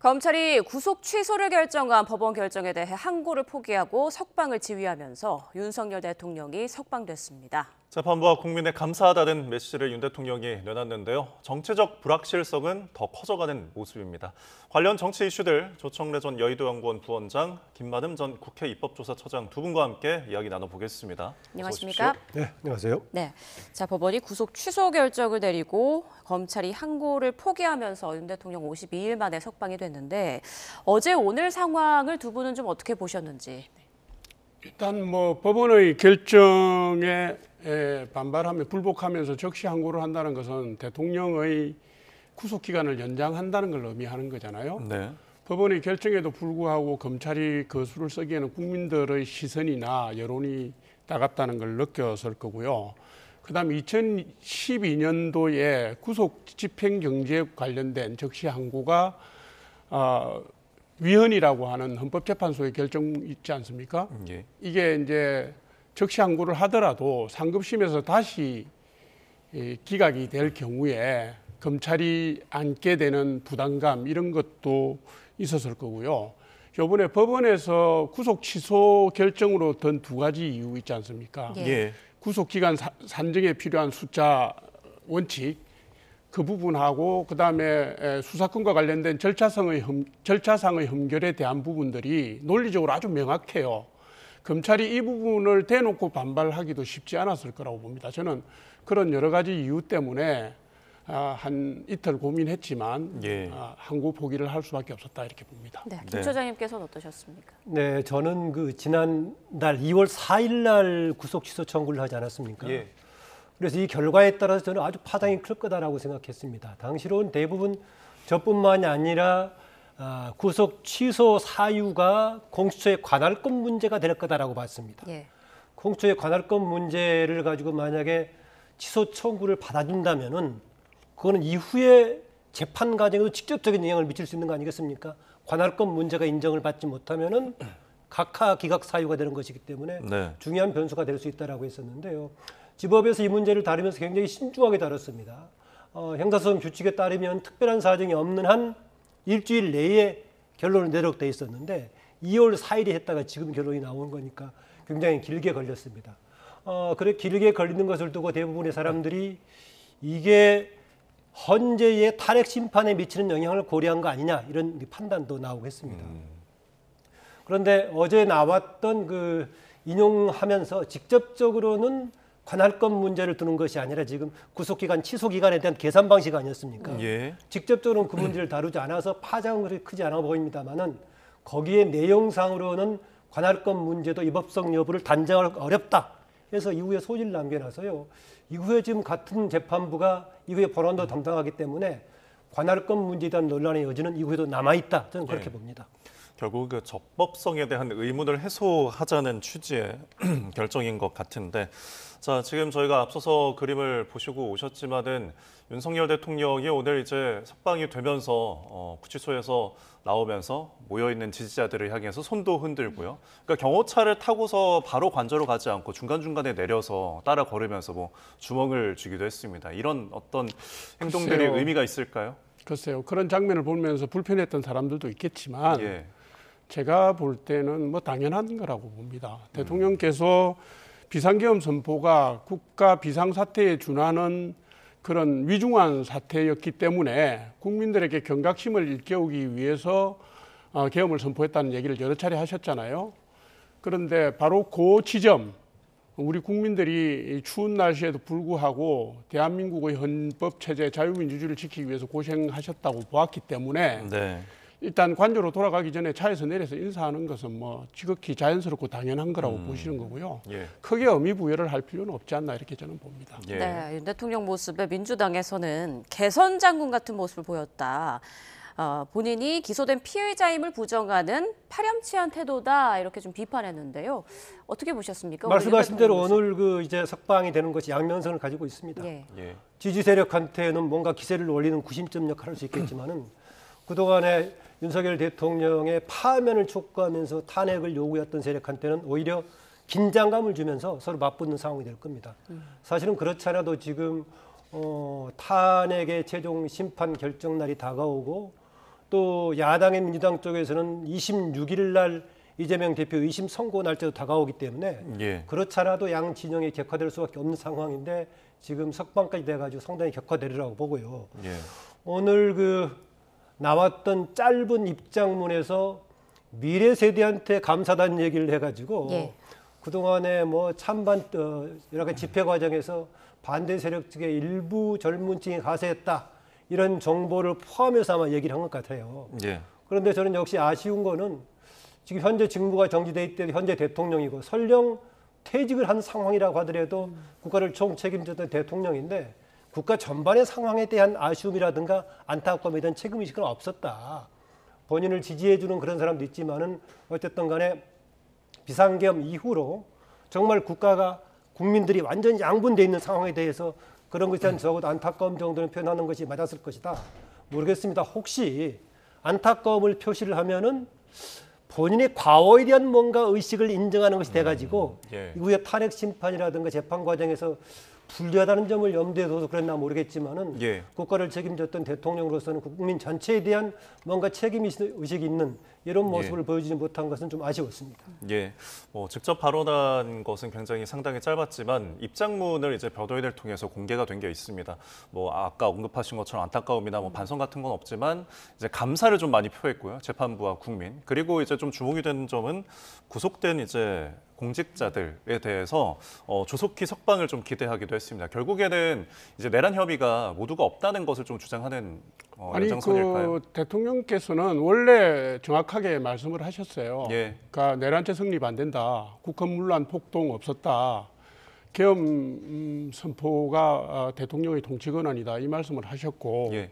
검찰이 구속 취소를 결정한 법원 결정에 대해 항고를 포기하고 석방을 지휘하면서 윤석열 대통령이 석방됐습니다. 재판부와 국민에 감사하다는 메시지를 윤 대통령이 내놨는데요. 정치적 불확실성은 더 커져가는 모습입니다. 관련 정치 이슈들 조청래 전 여의도연구원 부원장, 김만흠 전 국회 입법조사처장 두 분과 함께 이야기 나눠보겠습니다. 안녕하십니까? 네, 안녕하세요. 네, 자 법원이 구속 취소 결정을 내리고 검찰이 항고를 포기하면서 윤 대통령 52일 만에 석방이 됐는데 어제 오늘 상황을 두 분은 좀 어떻게 보셨는지? 일단 법원의 결정에 반발하며 불복하면서 적시 항고를 한다는 것은 대통령의 구속 기간을 연장한다는 걸 의미하는 거잖아요. 네. 법원의 결정에도 불구하고 검찰이 거수를 쓰기에는 국민들의 시선이나 여론이 따갑다는 걸 느꼈을 거고요. 그다음 2012년도에 구속 집행정지에 관련된 적시 항고가 위헌이라고 하는 헌법재판소의 결정 있지 않습니까? 예. 이게 이제 적시 항고를 하더라도 상급심에서 다시 기각이 될 경우에 검찰이 안게 되는 부담감 이런 것도 있었을 거고요. 이번에 법원에서 구속 취소 결정으로 든 두 가지 이유 있지 않습니까? 예. 구속기간 산정에 필요한 숫자 원칙 그 부분하고 그다음에 수사권과 관련된 절차상의 흠결에 대한 부분들이 논리적으로 아주 명확해요. 검찰이 이 부분을 대놓고 반발하기도 쉽지 않았을 거라고 봅니다. 저는 그런 여러 가지 이유 때문에 한 이틀 고민했지만 예. 항고 포기를 할 수밖에 없었다 이렇게 봅니다. 네, 김 처장님께서는 어떠셨습니까? 네, 저는 지난달 2월 4일 날 구속 취소 청구를 하지 않았습니까? 예. 그래서 이 결과에 따라서 저는 아주 파장이 클 거다라고 생각했습니다. 당시로는 대부분 저뿐만이 아니라 구속 취소 사유가 공수처의 관할권 문제가 될 거다라고 봤습니다. 예. 공수처의 관할권 문제를 가지고 만약에 취소 청구를 받아준다면은 그거는 이후에 재판 과정에도 직접적인 영향을 미칠 수 있는 거 아니겠습니까? 관할권 문제가 인정을 받지 못하면은 각하 기각 사유가 되는 것이기 때문에 네. 중요한 변수가 될 수 있다라고 했었는데요. 지법에서 이 문제를 다루면서 굉장히 신중하게 다뤘습니다. 형사소송 규칙에 따르면 특별한 사정이 없는 한 일주일 내에 결론을 내도록 돼 있었는데 2월 4일에 했다가 지금 결론이 나오는 거니까 굉장히 길게 걸렸습니다. 그래 길게 걸리는 것을 두고 대부분의 사람들이 이게 헌재의 탄핵 심판에 미치는 영향을 고려한 거 아니냐 이런 판단도 나오고 했습니다. 그런데 어제 나왔던 인용하면서 직접적으로는 관할권 문제를 두는 것이 아니라 지금 구속기간, 취소기간에 대한 계산 방식 아니었습니까? 예. 직접적으로는 그 문제를 다루지 않아서 파장은 그렇게 크지 않아 보입니다만은 거기에 내용상으로는 관할권 문제도 위법성 여부를 단정하기 어렵다. 그래서 이후에 소지를 남겨놔서요. 이후에 지금 같은 재판부가 이후에 본원도 담당하기 때문에 관할권 문제에 대한 논란의 여지는 이후에도 남아있다. 저는 그렇게 봅니다. 결국 그 적법성에 대한 의문을 해소하자는 취지의 결정인 것 같은데, 자 지금 저희가 앞서서 그림을 보시고 오셨지만은 윤석열 대통령이 오늘 이제 석방이 되면서 구치소에서 나오면서 모여 있는 지지자들을 향해서 손도 흔들고요. 그러니까 경호차를 타고서 바로 관저로 가지 않고 중간 중간에 내려서 따라 걸으면서 주먹을 쥐기도 했습니다. 이런 어떤 행동들이 글쎄요. 의미가 있을까요? 글쎄요. 그런 장면을 보면서 불편했던 사람들도 있겠지만. 예. 제가 볼 때는 당연한 거라고 봅니다. 대통령께서 비상계엄 선포가 국가 비상사태에 준하는 그런 위중한 사태였기 때문에 국민들에게 경각심을 일깨우기 위해서 계엄을 선포했다는 얘기를 여러 차례 하셨잖아요. 그런데 바로 그 지점, 우리 국민들이 추운 날씨에도 불구하고 대한민국의 헌법체제 자유민주주의를 지키기 위해서 고생하셨다고 보았기 때문에 네. 일단 관저로 돌아가기 전에 차에서 내려서 인사하는 것은 지극히 자연스럽고 당연한 거라고 보시는 거고요. 예. 크게 의미 부여를 할 필요는 없지 않나 이렇게 저는 봅니다. 예. 네, 윤 대통령 모습에 민주당에서는 개선 장군 같은 모습을 보였다. 본인이 기소된 피해자임을 부정하는 파렴치한 태도다 이렇게 좀 비판했는데요. 어떻게 보셨습니까? 말씀하신 대로 오늘 이제 석방이 되는 것이 양면성을 가지고 있습니다. 예. 예. 지지 세력한테는 뭔가 기세를 올리는 구심점 역할을 할 수 있겠지만은 그동안에 윤석열 대통령의 파면을 촉구하면서 탄핵을 요구했던 세력한테는 오히려 긴장감을 주면서 서로 맞붙는 상황이 될 겁니다. 사실은 그렇지 않아도 지금 탄핵의 최종 심판 결정 날이 다가오고 또 야당의 민주당 쪽에서는 26일 날 이재명 대표 의심 선고 날짜도 다가오기 때문에 예. 그렇지 않아도 양 진영이 격화될 수밖에 없는 상황인데 지금 석방까지 돼가지고 상당히 격화되리라고 보고요. 예. 오늘 그 나왔던 짧은 입장문에서 미래 세대한테 감사단 얘기를 해가지고 예. 그동안에 뭐 찬반 여러 가지 집회 과정에서 반대 세력 측의 일부 젊은층이 가세했다 이런 정보를 포함해서 아마 얘기를 한 것 같아요. 예. 그런데 저는 역시 아쉬운 거는 지금 현재 직무가 정지돼 있대 현재 대통령이고 설령 퇴직을 한 상황이라고 하더라도 국가를 총책임졌던 대통령인데 국가 전반의 상황에 대한 아쉬움이라든가 안타까움에 대한 책임의식은 없었다. 본인을 지지해주는 그런 사람도 있지만은 어쨌든 간에 비상계엄 이후로 정말 국가가 국민들이 완전히 양분돼 있는 상황에 대해서 그런 것에 대한 적어도 안타까움 정도는 표현하는 것이 맞았을 것이다. 모르겠습니다. 혹시 안타까움을 표시를 하면은 본인의 과오에 대한 뭔가 의식을 인정하는 것이 돼가지고 예. 이후에 탄핵 심판이라든가 재판 과정에서 불리하다는 점을 염두에 둬서 그랬나 모르겠지만은 예. 국가를 책임졌던 대통령으로서는 국민 전체에 대한 뭔가 책임 의식이 있는 이런 모습을 보여주지 못한 것은 좀 아쉬웠습니다. 예, 직접 발언한 것은 굉장히 상당히 짧았지만 입장문을 이제 보도회를 통해서 공개가 된 게 있습니다. 아까 언급하신 것처럼 안타까움이나 반성 같은 건 없지만 이제 감사를 좀 많이 표했고요. 재판부와 국민. 그리고 이제 좀 주목이 되는 점은 구속된 이제 공직자들에 대해서 조속히 석방을 좀 기대하기도 했습니다. 결국에는 이제 내란 협의가 모두가 없다는 것을 좀 주장하는 연장선일까요? 그 대통령께서는 원래 정확하게 말씀을 하셨어요. 예. 그러니까 내란죄 성립 안 된다. 국헌문란 폭동 없었다. 계엄 선포가 대통령의 통치 권한이다. 이 말씀을 하셨고 예.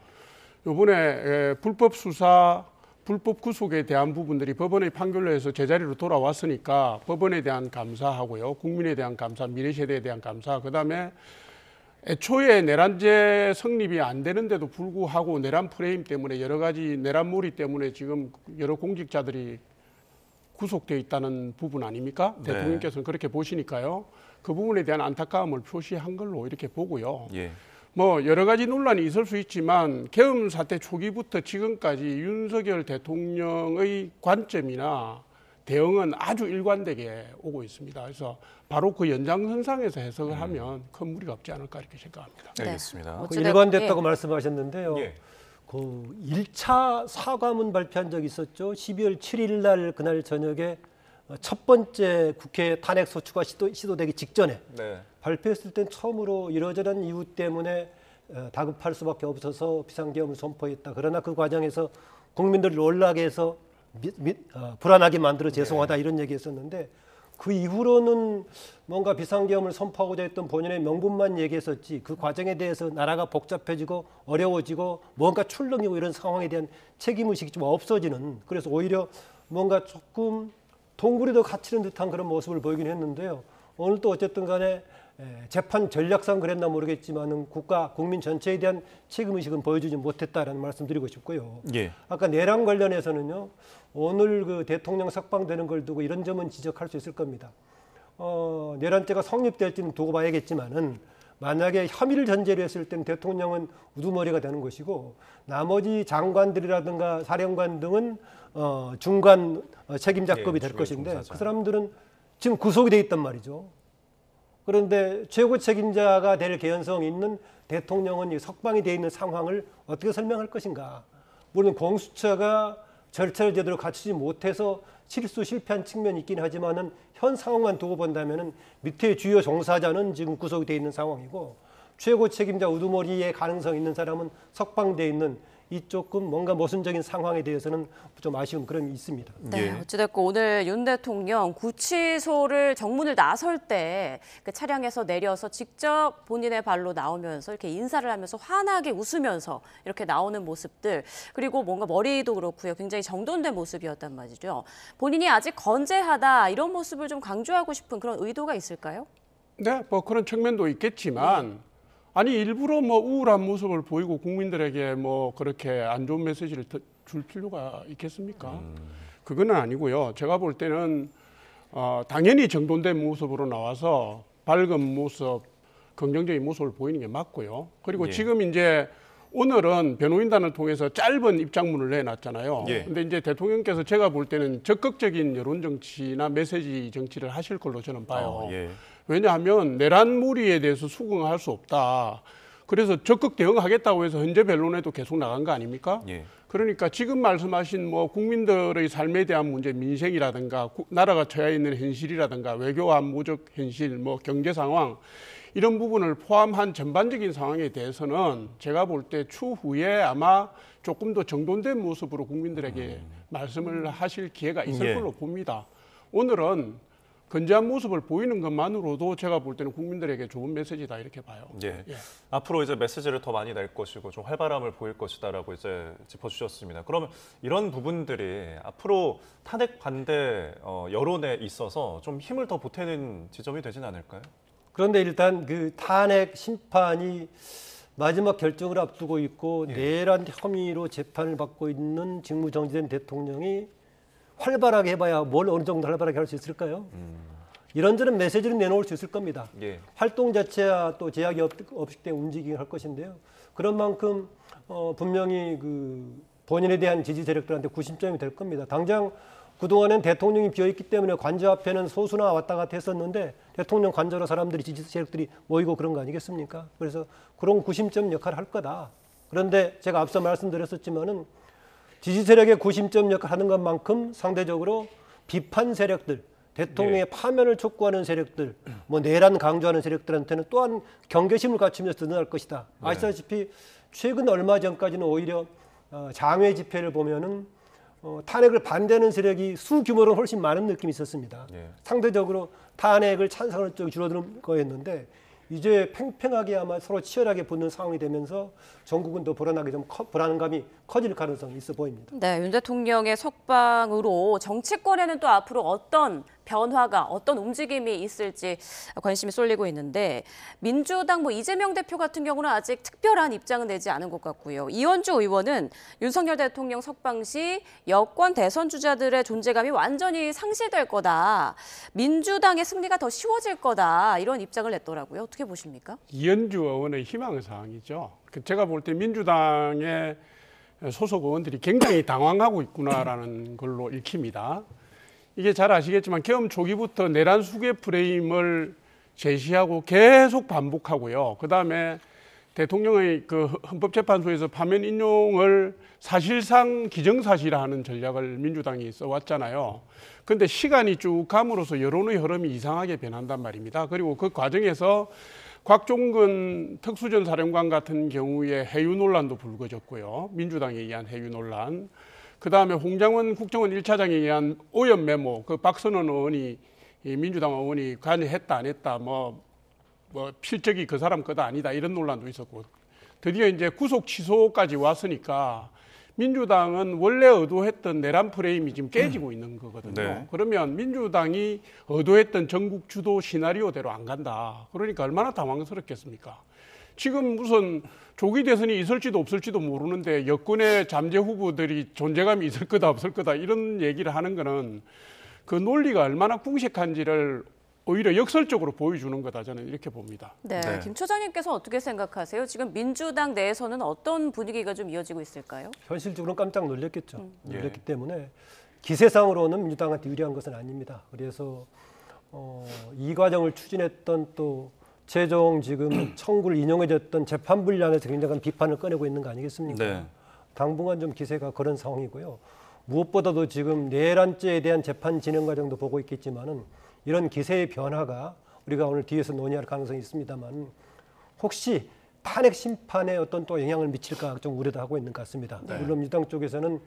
이번에 불법 수사, 불법 구속에 대한 부분들이 법원의 판결로 해서 제자리로 돌아왔으니까 법원에 대한 감사하고요. 국민에 대한 감사, 미래 세대에 대한 감사, 그다음에 애초에 내란죄 성립이 안 되는데도 불구하고 내란 프레임 때문에 여러 가지 내란몰이 때문에 지금 여러 공직자들이 구속되어 있다는 부분 아닙니까? 네. 대통령께서는 그렇게 보시니까요. 그 부분에 대한 안타까움을 표시한 걸로 이렇게 보고요. 예. 여러 가지 논란이 있을 수 있지만 계엄 사태 초기부터 지금까지 윤석열 대통령의 관점이나 대응은 아주 일관되게 오고 있습니다. 그래서 바로 그 연장선상에서 해석을 하면 큰 무리가 없지 않을까 이렇게 생각합니다. 네. 알겠습니다. 그 일관됐다고 말씀하셨는데요. 예. 그 1차 사과문 발표한 적이 있었죠. 12월 7일 날 그날 저녁에 첫 번째 국회 탄핵 소추가 시도되기 직전에 네. 발표했을 땐 처음으로 이러저런 이유 때문에 다급할 수밖에 없어서 비상계엄을 선포했다. 그러나 그 과정에서 국민들을 놀라게 해서 불안하게 만들어 죄송하다 이런 얘기했었는데 그 이후로는 뭔가 비상계엄을 선포하고자 했던 본인의 명분만 얘기했었지 그 과정에 대해서 나라가 복잡해지고 어려워지고 뭔가 출렁이고 이런 상황에 대한 책임의식이 좀 없어지는 그래서 오히려 뭔가 조금 동굴이 더 갇히는 듯한 그런 모습을 보이긴 했는데요. 오늘 또 어쨌든 간에 재판 전략상 그랬나 모르겠지만은 국가 국민 전체에 대한 책임의식은 보여주지 못했다라는 말씀드리고 싶고요. 예. 아까 내란 관련해서는요. 오늘 그 대통령 석방되는 걸 두고 이런 점은 지적할 수 있을 겁니다. 내란죄가 성립될지는 두고 봐야겠지만은 만약에 혐의를 전제로 했을 때는 대통령은 우두머리가 되는 것이고 나머지 장관들이라든가 사령관 등은 중간 책임자급이 될 것인데 중간중사자. 그 사람들은 지금 구속이 돼 있단 말이죠. 그런데 최고 책임자가 될 개연성이 있는 대통령은 이 석방이 돼 있는 상황을 어떻게 설명할 것인가. 물론 공수처가 절차를 제대로 갖추지 못해서 실패한 측면이 있긴 하지만은 현 상황만 두고 본다면은 밑에 주요 종사자는 지금 구속이 돼 있는 상황이고 최고 책임자 우두머리의 가능성 있는 사람은 석방돼 있는 이 조금 뭔가 모순적인 상황에 대해서는 좀 아쉬운 그런 있습니다. 네, 예. 어찌됐건 오늘 윤 대통령 구치소를 정문을 나설 때 그 차량에서 내려서 직접 본인의 발로 나오면서 이렇게 인사를 하면서 환하게 웃으면서 이렇게 나오는 모습들 그리고 뭔가 머리도 그렇고요. 굉장히 정돈된 모습이었단 말이죠. 본인이 아직 건재하다 이런 모습을 좀 강조하고 싶은 그런 의도가 있을까요? 네, 그런 측면도 있겠지만 아니 일부러 우울한 모습을 보이고 국민들에게 그렇게 안 좋은 메시지를 줄 필요가 있겠습니까? 그거는 아니고요. 제가 볼 때는 당연히 정돈된 모습으로 나와서 밝은 모습, 긍정적인 모습을 보이는 게 맞고요. 그리고 예. 지금 이제 오늘은 변호인단을 통해서 짧은 입장문을 내놨잖아요. 예. 근데 이제 대통령께서 제가 볼 때는 적극적인 여론 정치나 메시지 정치를 하실 걸로 저는 봐요. 예. 왜냐하면 내란 무리에 대해서 수긍할 수 없다. 그래서 적극 대응하겠다고 해서 현재 변론에도 계속 나간 거 아닙니까? 예. 그러니까 지금 말씀하신 뭐 국민들의 삶에 대한 문제, 민생이라든가 나라가 처해 있는 현실이라든가 외교 안보적 현실, 뭐 경제 상황 이런 부분을 포함한 전반적인 상황에 대해서는 제가 볼 때 추후에 아마 조금 더 정돈된 모습으로 국민들에게 말씀을 하실 기회가 있을 예. 걸로 봅니다. 오늘은 건재한 모습을 보이는 것만으로도 제가 볼 때는 국민들에게 좋은 메시지다 이렇게 봐요. 예. 예. 앞으로 이제 메시지를 더 많이 낼 것이고 좀 활발함을 보일 것이다라고 이제 짚어주셨습니다. 그러면 이런 부분들이 앞으로 탄핵 반대 여론에 있어서 좀 힘을 더 보태는 지점이 되진 않을까요? 그런데 일단 그 탄핵 심판이 마지막 결정을 앞두고 있고 내란 혐의로 재판을 받고 있는 직무정지된 대통령이 활발하게 해봐야 뭘 어느 정도 활발하게 할 수 있을까요? 이런저런 메시지를 내놓을 수 있을 겁니다. 예. 활동 자체야 또 제약이 없기 때문에 움직이긴 할 것인데요. 그런 만큼 분명히 그 본인에 대한 지지 세력들한테 구심점이 될 겁니다. 당장 그동안은 대통령이 비어있기 때문에 관저 앞에는 소수나 왔다 갔다 했었는데 대통령 관저로 사람들이 지지 세력들이 모이고 그런 거 아니겠습니까? 그래서 그런 구심점 역할을 할 거다. 그런데 제가 앞서 말씀드렸었지만은 지지 세력의 구심점 역할을 하는 것만큼 상대적으로 비판 세력들, 대통령의 파면을 촉구하는 세력들, 뭐 내란 강조하는 세력들한테는 또한 경계심을 갖추면서 드러날 것이다. 아시다시피 최근 얼마 전까지는 오히려 장외 집회를 보면은 탄핵을 반대하는 세력이 수규모로 훨씬 많은 느낌이 있었습니다. 예. 상대적으로 탄핵을 찬성하는 쪽이 줄어드는 거였는데 이제 팽팽하게 아마 서로 치열하게 붙는 상황이 되면서 전국은 더 불안하게 좀 불안감이 커질 가능성이 있어 보입니다. 네, 윤 대통령의 석방으로 정치권에는 또 앞으로 어떤 변화가, 어떤 움직임이 있을지 관심이 쏠리고 있는데 민주당 이재명 대표 같은 경우는 아직 특별한 입장은 내지 않은 것 같고요. 이원주 의원은 윤석열 대통령 석방 시 여권 대선 주자들의 존재감이 완전히 상실될 거다. 민주당의 승리가 더 쉬워질 거다. 이런 입장을 냈더라고요. 어떻게 보십니까? 이현주 의원의 희망사항이죠. 제가 볼 때 민주당의 소속 의원들이 굉장히 당황하고 있구나라는 걸로 읽힙니다. 이게 잘 아시겠지만 계엄 초기부터 내란 수괴 프레임을 제시하고 계속 반복하고요. 그다음에 대통령의 그 헌법재판소에서 파면 인용을 사실상 기정사실화하는 전략을 민주당이 써왔잖아요. 그런데 시간이 쭉 감으로써 여론의 흐름이 이상하게 변한단 말입니다. 그리고 그 과정에서 곽종근 특수전사령관 같은 경우에 해유 논란도 불거졌고요. 민주당에 의한 해유 논란. 그다음에 홍장원 국정원 1차장에 의한 오염 메모, 그 박선원 의원이 민주당 의원이 관여했다 안 했다, 뭐 필적이 그 사람 거다 아니다 이런 논란도 있었고 드디어 이제 구속 취소까지 왔으니까 민주당은 원래 의도했던 내란 프레임이 지금 깨지고 있는 거거든요. 네. 그러면 민주당이 의도했던 전국 주도 시나리오대로 안 간다. 그러니까 얼마나 당황스럽겠습니까? 지금 무슨 조기 대선이 있을지도 없을지도 모르는데 여권의 잠재 후보들이 존재감이 있을 거다 없을 거다 이런 얘기를 하는 거는 그 논리가 얼마나 궁색한지를 오히려 역설적으로 보여주는 거다 저는 이렇게 봅니다. 네, 네. 김 처장님께서 어떻게 생각하세요? 지금 민주당 내에서는 어떤 분위기가 좀 이어지고 있을까요? 현실적으로 깜짝 놀랐겠죠. 예. 놀랐기 때문에 기세상으로는 민주당한테 유리한 것은 아닙니다. 그래서 이 과정을 추진했던 또 최종 지금 청구를 인용해줬던 재판부를 향해서 굉장한 비판을 꺼내고 있는 거 아니겠습니까? 네. 당분간 좀 기세가 그런 상황이고요. 무엇보다도 지금 내란죄에 대한 재판 진행 과정도 보고 있겠지만은 이런 기세의 변화가 우리가 오늘 뒤에서 논의할 가능성이 있습니다만 혹시 탄핵 심판에 어떤 또 영향을 미칠까 좀 우려도 하고 있는 것 같습니다. 네. 물론 민주당 쪽에서는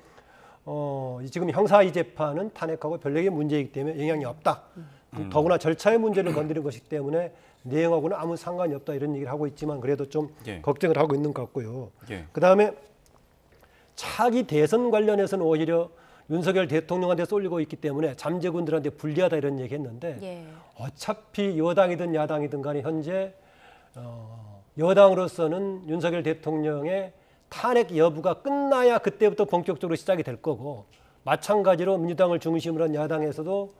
지금 형사위 재판은 탄핵하고 별개의 문제이기 때문에 영향이 없다. 더구나 절차의 문제를 건드린 것이기 때문에 내용하고는 아무 상관이 없다 이런 얘기를 하고 있지만 그래도 좀 예. 걱정을 하고 있는 것 같고요. 예. 그다음에 차기 대선 관련해서는 오히려 윤석열 대통령한테 쏠리고 있기 때문에 잠재군들한테 불리하다 이런 얘기했는데 예. 어차피 여당이든 야당이든 간에 현재 여당으로서는 윤석열 대통령의 탄핵 여부가 끝나야 그때부터 본격적으로 시작이 될 거고 마찬가지로 민주당을 중심으로 한 야당에서도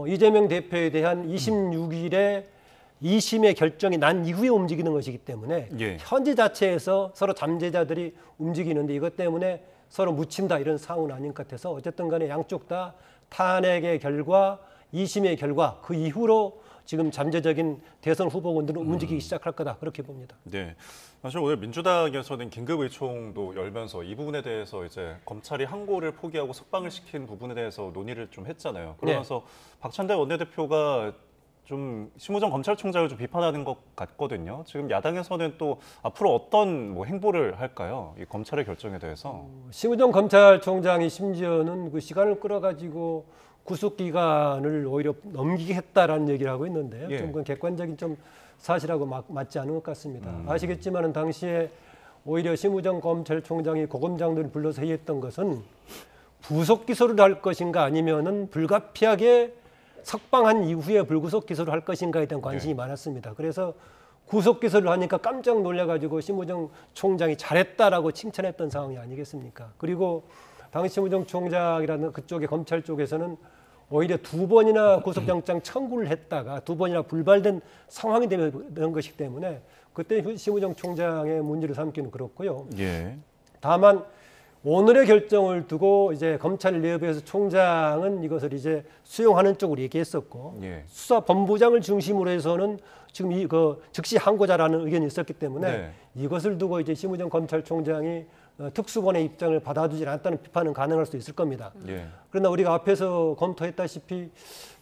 이재명 대표에 대한 26일에 2심의 결정이 난 이후에 움직이는 것이기 때문에 예. 현재 자체에서 서로 잠재자들이 움직이는데 이것 때문에 서로 묻힌다 이런 상황은 아닌 것 같아서 어쨌든 간에 양쪽 다 탄핵의 결과 2심의 결과 그 이후로 지금 잠재적인 대선 후보군들은 움직이기 시작할 거다 그렇게 봅니다. 네. 사실 오늘 민주당에서는 긴급의총도 열면서 이 부분에 대해서 이제 검찰이 항고를 포기하고 석방을 시킨 부분에 대해서 논의를 좀 했잖아요. 그러면서 박찬대 원내대표가 좀 심우정 검찰총장을 좀 비판하는 것 같거든요. 지금 야당에서는 또 앞으로 어떤 뭐 행보를 할까요? 이 검찰의 결정에 대해서. 심우정 검찰총장이 심지어는 그 시간을 끌어가지고 구속 기간을 오히려 넘기게 했다라는 얘기를 하고 있는데요. 예. 좀 그건 객관적인 좀 사실하고 맞지 않은 것 같습니다. 아시겠지만은 당시에 오히려 심우정 검찰총장이 고검장들을 불러서 회의했던 것은 부속 기소를 할 것인가 아니면은 불가피하게 석방한 이후에 불구속 기소를 할 것인가에 대한 관심이 많았습니다. 그래서 구속 기소를 하니까 깜짝 놀래가지고 심우정 총장이 잘했다라고 칭찬했던 상황이 아니겠습니까? 그리고 당시 심우정 총장이라는 그쪽의 검찰 쪽에서는 오히려 2번이나 구속영장 청구를 했다가 2번이나 불발된 상황이 되는 것이기 때문에 그때 심우정 총장의 문제를 삼기는 그렇고요. 예. 다만 오늘의 결정을 두고 이제 검찰 내부에서 총장은 이것을 이제 수용하는 쪽으로 얘기했었고 예. 수사본부장을 중심으로 해서는 지금 즉시 항고자라는 의견이 있었기 때문에 네. 이것을 두고 이제 심우정 검찰총장이 특수본의 입장을 받아주지 않았다는 비판은 가능할 수 있을 겁니다. 예. 그러나 우리가 앞에서 검토했다시피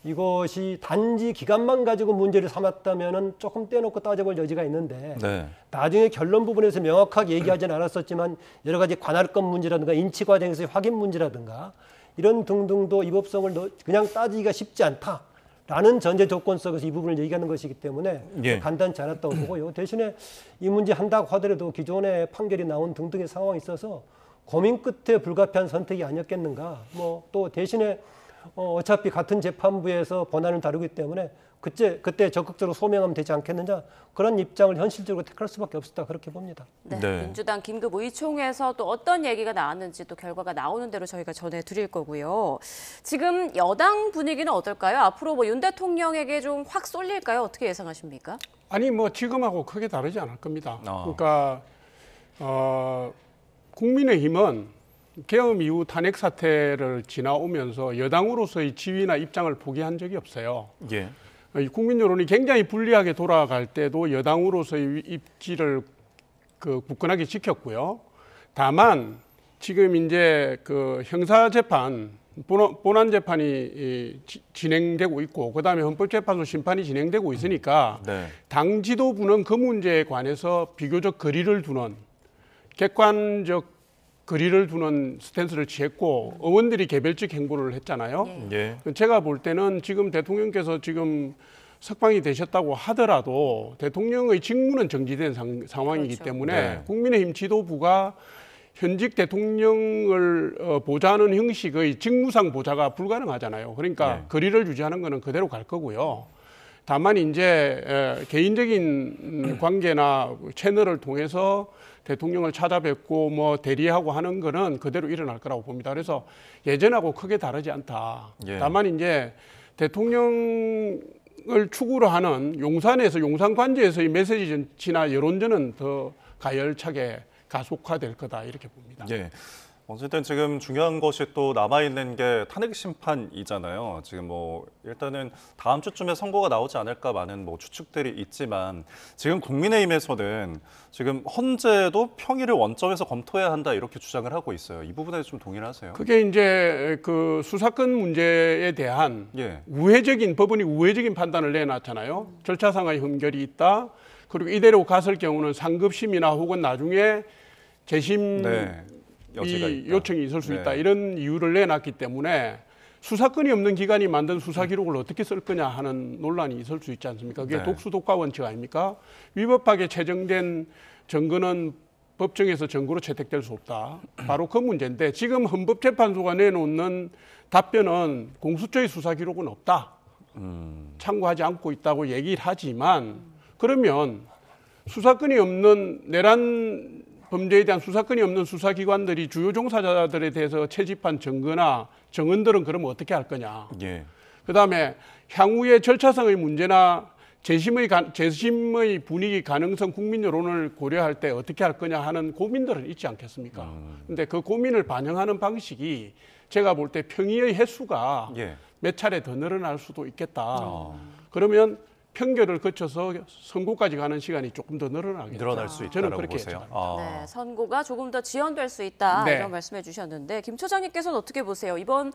이것이 단지 기간만 가지고 문제를 삼았다면은 조금 떼놓고 따져볼 여지가 있는데 네. 나중에 결론 부분에서 명확하게 얘기하지는 않았었지만 여러 가지 관할권 문제라든가 인치 과정에서의 확인 문제라든가 이런 등등도 위법성을 그냥 따지기가 쉽지 않다라는 전제 조건 속에서 이 부분을 얘기하는 것이기 때문에 예. 간단치 않았다고 보고요. 대신에 이 문제 한다고 하더라도 기존에 판결이 나온 등등의 상황이 있어서 고민 끝에 불가피한 선택이 아니었겠는가. 뭐 또 대신에 어차피 같은 재판부에서 본안을 다루기 때문에 그때 적극적으로 소명하면 되지 않겠느냐 그런 입장을 현실적으로 택할 수밖에 없었다 그렇게 봅니다. 네, 네. 민주당 긴급의총에서 또 어떤 얘기가 나왔는지 또 결과가 나오는 대로 저희가 전해드릴 거고요. 지금 여당 분위기는 어떨까요? 앞으로 뭐 윤 대통령에게 좀 확 쏠릴까요? 어떻게 예상하십니까? 아니 뭐 지금하고 크게 다르지 않을 겁니다. 아. 그러니까 국민의힘은 계엄 이후 탄핵 사태를 지나오면서 여당으로서의 지위나 입장을 포기한 적이 없어요. 예. 국민 여론이 굉장히 불리하게 돌아갈 때도 여당으로서의 입지를 굳건하게 지켰고요. 다만 지금 이제 그 형사 재판 본안 재판이 진행되고 있고 그다음에 헌법재판소 심판이 진행되고 있으니까 네. 당 지도부는 그 문제에 관해서 비교적 거리를 두는 객관적 거리를 두는 스탠스를 취했고 의원들이 개별적 행보를 했잖아요. 예. 제가 볼 때는 지금 대통령께서 지금 석방이 되셨다고 하더라도 대통령의 직무는 정지된 상황이기 그렇죠. 때문에 네. 국민의힘 지도부가 현직 대통령을 보좌하는 형식의 직무상 보좌가 불가능하잖아요. 그러니까 네. 거리를 유지하는 것은 그대로 갈 거고요. 다만 이제 개인적인 관계나 채널을 통해서 대통령을 찾아뵙고 뭐 대리하고 하는 거는 그대로 일어날 거라고 봅니다. 그래서 예전하고 크게 다르지 않다. 예. 다만 이제 대통령을 축으로 하는 용산에서 용산 관저에서의 메시지 전치나 여론전은 더 가열차게 가속화될 거다 이렇게 봅니다. 예. 어쨌든 지금 중요한 것이 또 남아있는 게 탄핵 심판이잖아요. 지금 뭐 일단은 다음 주쯤에 선고가 나오지 않을까 많은 뭐 추측들이 있지만 지금 국민의힘에서는 지금 헌재도 평일을 원점에서 검토해야 한다 이렇게 주장을 하고 있어요. 이 부분에 좀 동의를 하세요? 그게 이제 그 수사권 문제에 대한 예. 법원이 우회적인 판단을 내놨잖아요. 절차상의 흠결이 있다. 그리고 이대로 갔을 경우는 상급심이나 혹은 나중에 재심 네. 여지가 이 있다. 요청이 있을 수 있다. 네. 이런 이유를 내놨기 때문에 수사권이 없는 기관이 만든 수사 기록을 어떻게 쓸 거냐 하는 논란이 있을 수 있지 않습니까? 그게 네. 독수독과 원칙 아닙니까? 위법하게 채정된 증거는 법정에서 증거로 채택될 수 없다. 바로 그 문제인데 지금 헌법재판소가 내놓는 답변은 공수처의 수사 기록은 없다. 참고하지 않고 있다고 얘기를 하지만 그러면 수사권이 없는 내란 범죄에 대한 수사권이 없는 수사기관들이 주요 종사자들에 대해서 채집한 증거나 정언들은 그러면 어떻게 할 거냐. 예. 그다음에 향후의 절차상의 문제나 재심의 분위기 가능성 국민 여론을 고려할 때 어떻게 할 거냐 하는 고민들은 있지 않겠습니까? 근데 그 고민을 반영하는 방식이 제가 볼 때 평의의 횟수가 예. 몇 차례 더 늘어날 수도 있겠다. 그러면 평결을 거쳐서 선고까지 가는 시간이 조금 더 늘어나겠다. 늘어날 수 저는 있다라고 그렇게 보세요. 예측합니다. 네, 선고가 조금 더 지연될 수 있다 네. 이런 말씀해 주셨는데 김 처장님께서는 어떻게 보세요? 이번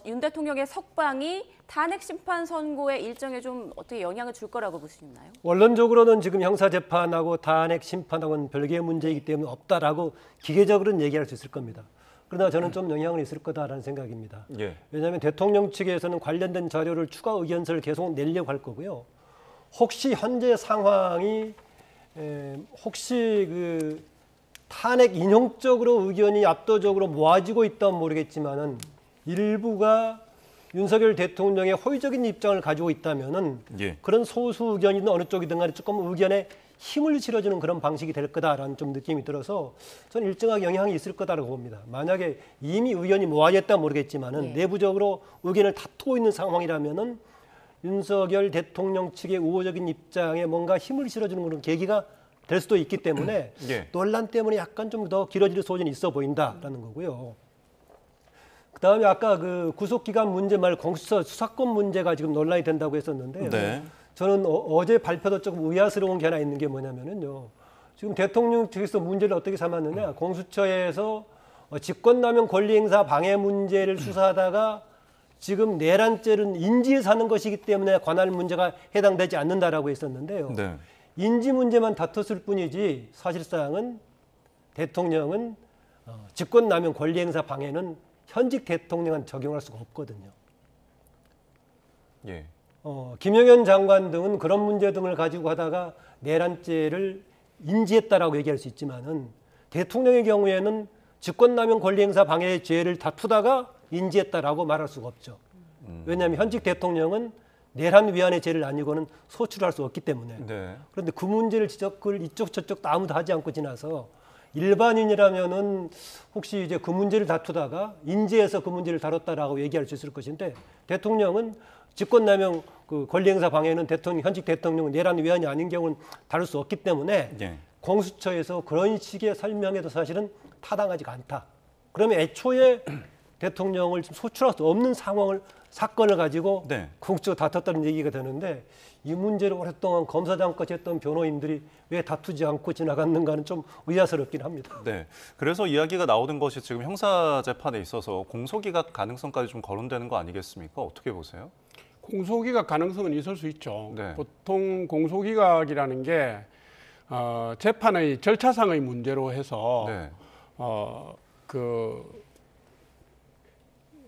윤 대통령의 석방이 탄핵 심판 선고의 일정에 좀 어떻게 영향을 줄 거라고 보시나요? 원론적으로는 지금 형사재판하고 탄핵 심판하고는 별개의 문제이기 때문에 없다라고 기계적으로는 얘기할 수 있을 겁니다. 그러나 저는 좀 영향은 있을 거다라는 생각입니다. 예. 왜냐하면 대통령 측에서는 관련된 자료를 추가 의견서를 계속 내려고 할 거고요. 혹시 현재 상황이 혹시 그 탄핵 인용적으로 의견이 압도적으로 모아지고 있다면 모르겠지만은 일부가 윤석열 대통령의 호의적인 입장을 가지고 있다면은 예. 그런 소수 의견이든 어느 쪽이든 간에 조금 의견에 힘을 실어주는 그런 방식이 될 거다라는 좀 느낌이 들어서 저는 일정하게 영향이 있을 거다라고 봅니다. 만약에 이미 의견이 모아졌다면 모르겠지만은 예. 내부적으로 의견을 다투고 있는 상황이라면은 윤석열 대통령 측의 우호적인 입장에 뭔가 힘을 실어주는 그런 계기가 될 수도 있기 때문에 예. 논란 때문에 약간 좀 더 길어질 소진이 있어 보인다라는 거고요. 그다음에 아까 그 구속기간 문제 말 공수처 수사권 문제가 지금 논란이 된다고 했었는데요. 네. 저는 어제 발표도 조금 의아스러운 게 하나 있는 게 뭐냐면은요. 지금 대통령 측에서 문제를 어떻게 삼았느냐. 공수처에서 직권남용 권리행사 방해 문제를 수사하다가 지금 내란죄는 인지에서 하는 것이기 때문에 관할 문제가 해당되지 않는다라고 했었는데요. 네. 인지 문제만 다퉜을 뿐이지 사실상은 대통령은 직권남용 권리행사 방해는 현직 대통령은 적용할 수가 없거든요. 예. 김영현 장관 등은 그런 문제 등을 가지고 하다가 내란죄를 인지했다라고 얘기할 수 있지만은 대통령의 경우에는 직권남용 권리행사 방해의 죄를 다투다가 인지했다라고 말할 수가 없죠. 왜냐하면 현직 대통령은 내란 위반의 죄를 아니고는 소출할 수 없기 때문에. 네. 그런데 그 문제를 지적을 이쪽 저쪽 다 아무도 하지 않고 지나서 일반인이라면은 혹시 이제 그 문제를 다투다가 인지해서 그 문제를 다뤘다라고 얘기할 수 있을 것인데 대통령은 직권남용 그 권리행사 방해는 현직 대통령은 내란 위반이 아닌 경우는 다룰 수 없기 때문에 예. 공수처에서 그런 식의 설명에도 사실은 타당하지가 않다. 그러면 애초에 대통령을 지금 소출할 수 없는 사건을 가지고 네. 공수처가 다퉜다는 얘기가 되는데 이 문제를 오랫동안 검사장까지 했던 변호인들이 왜 다투지 않고 지나갔는가는 좀 의아스럽긴 합니다. 네. 그래서 이야기가 나오는 것이 지금 형사 재판에 있어서 공소기각 가능성까지 좀 거론되는 거 아니겠습니까? 어떻게 보세요? 공소기각 가능성은 있을 수 있죠. 네. 보통 공소기각이라는 게 재판의 절차상의 문제로 해서 네. 그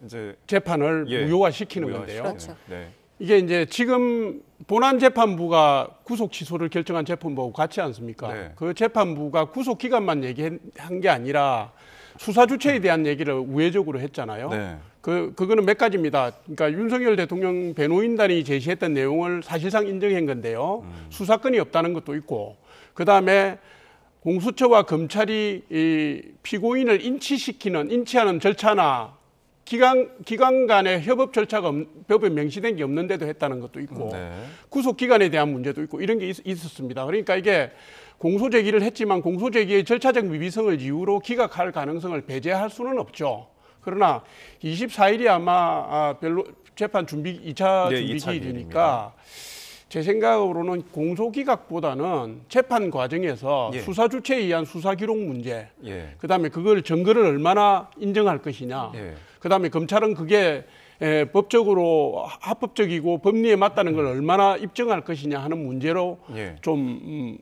이제 재판을 예. 무효화시키는 무효화시키는. 건데요. 그렇죠. 네. 이게 이제 지금 본안재판부가 구속 취소를 결정한 재판부하고 같지 않습니까? 네. 그 재판부가 구속 기간만 얘기한 게 아니라 수사 주체에 대한 얘기를 우회적으로 했잖아요. 네. 그거는 몇 가지입니다. 그러니까 윤석열 대통령 변호인단이 제시했던 내용을 사실상 인정한 건데요. 수사권이 없다는 것도 있고, 그 다음에 공수처와 검찰이 이 피고인을 인치하는 절차나 기관 간의 협업 절차가 법에 명시된 게 없는데도 했다는 것도 있고, 네. 구속 기간에 대한 문제도 있고 이런 게 있었습니다. 그러니까 이게 공소 제기를 했지만 공소 제기의 절차적 미비성을 이유로 기각할 가능성을 배제할 수는 없죠. 그러나 24일이 아마 재판 준비 2차 네, 준비 2차 기일이니까 제 생각으로는 공소 기각보다는 재판 과정에서 예. 수사 주체에 의한 수사 기록 문제, 예. 그다음에 그걸 증거를 얼마나 인정할 것이냐, 예. 그다음에 검찰은 그게 법적으로 합법적이고 법리에 맞다는 걸 얼마나 입증할 것이냐 하는 문제로 예. 좀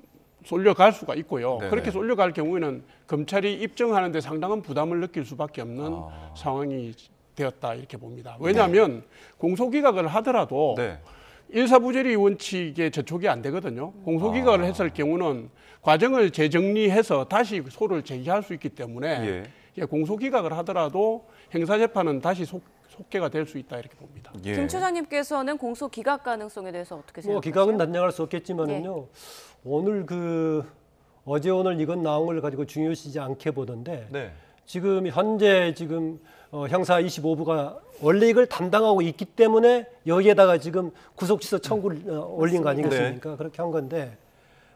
쏠려갈 수가 있고요. 네네. 그렇게 쏠려갈 경우에는 검찰이 입증하는 데 상당한 부담을 느낄 수밖에 없는 상황이 되었다 이렇게 봅니다. 왜냐하면 공소기각을 하더라도 네. 일사부재리 원칙에 저촉이 안 되거든요. 공소기각을 했을 경우는 과정을 재정리해서 다시 소를 제기할 수 있기 때문에 예. 공소기각을 하더라도 행사재판은 다시 속개가 될 수 있다 이렇게 봅니다. 예. 김 처장님께서는 공소 기각 가능성에 대해서 어떻게 생각하세요? 기각은 단정할 수 없겠지만은요. 오늘 어제 오늘 이건 나온 걸 가지고 중요시지 않게 보던데 네. 지금 현재 지금 형사 25부가 원래 이걸 담당하고 있기 때문에 여기에다가 지금 구속 취소 청구를 올린 거 아니겠습니까? 그렇게 한 건데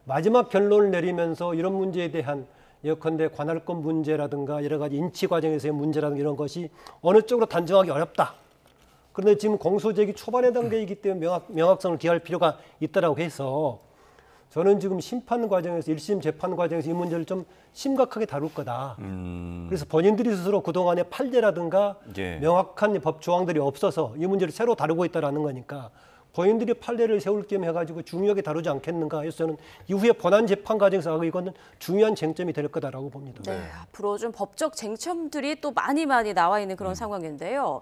마지막 결론을 내리면서 이런 문제에 대한 예컨대 관할권 문제라든가 여러 가지 인치 과정에서의 문제라든가 이런 것이 어느 쪽으로 단정하기 어렵다. 그런데 지금 공소제기 초반의 단계이기 때문에 명확성을 기할 필요가 있다라고 해서 저는 지금 심판 과정에서 1심 재판 과정에서 이 문제를 좀 심각하게 다룰 거다. 그래서 본인들이 스스로 그동안의 판례라든가 예. 명확한 법 조항들이 없어서 이 문제를 새로 다루고 있다라는 거니까 본인들이 판례를 세울 겸 해가지고 중요하게 다루지 않겠는가 해서 저는 이후에 본안 재판 과정에서 이거는 중요한 쟁점이 될 거다라고 봅니다. 네, 앞으로 좀 법적 쟁점들이 또 많이 나와 있는 그런 상황인데요.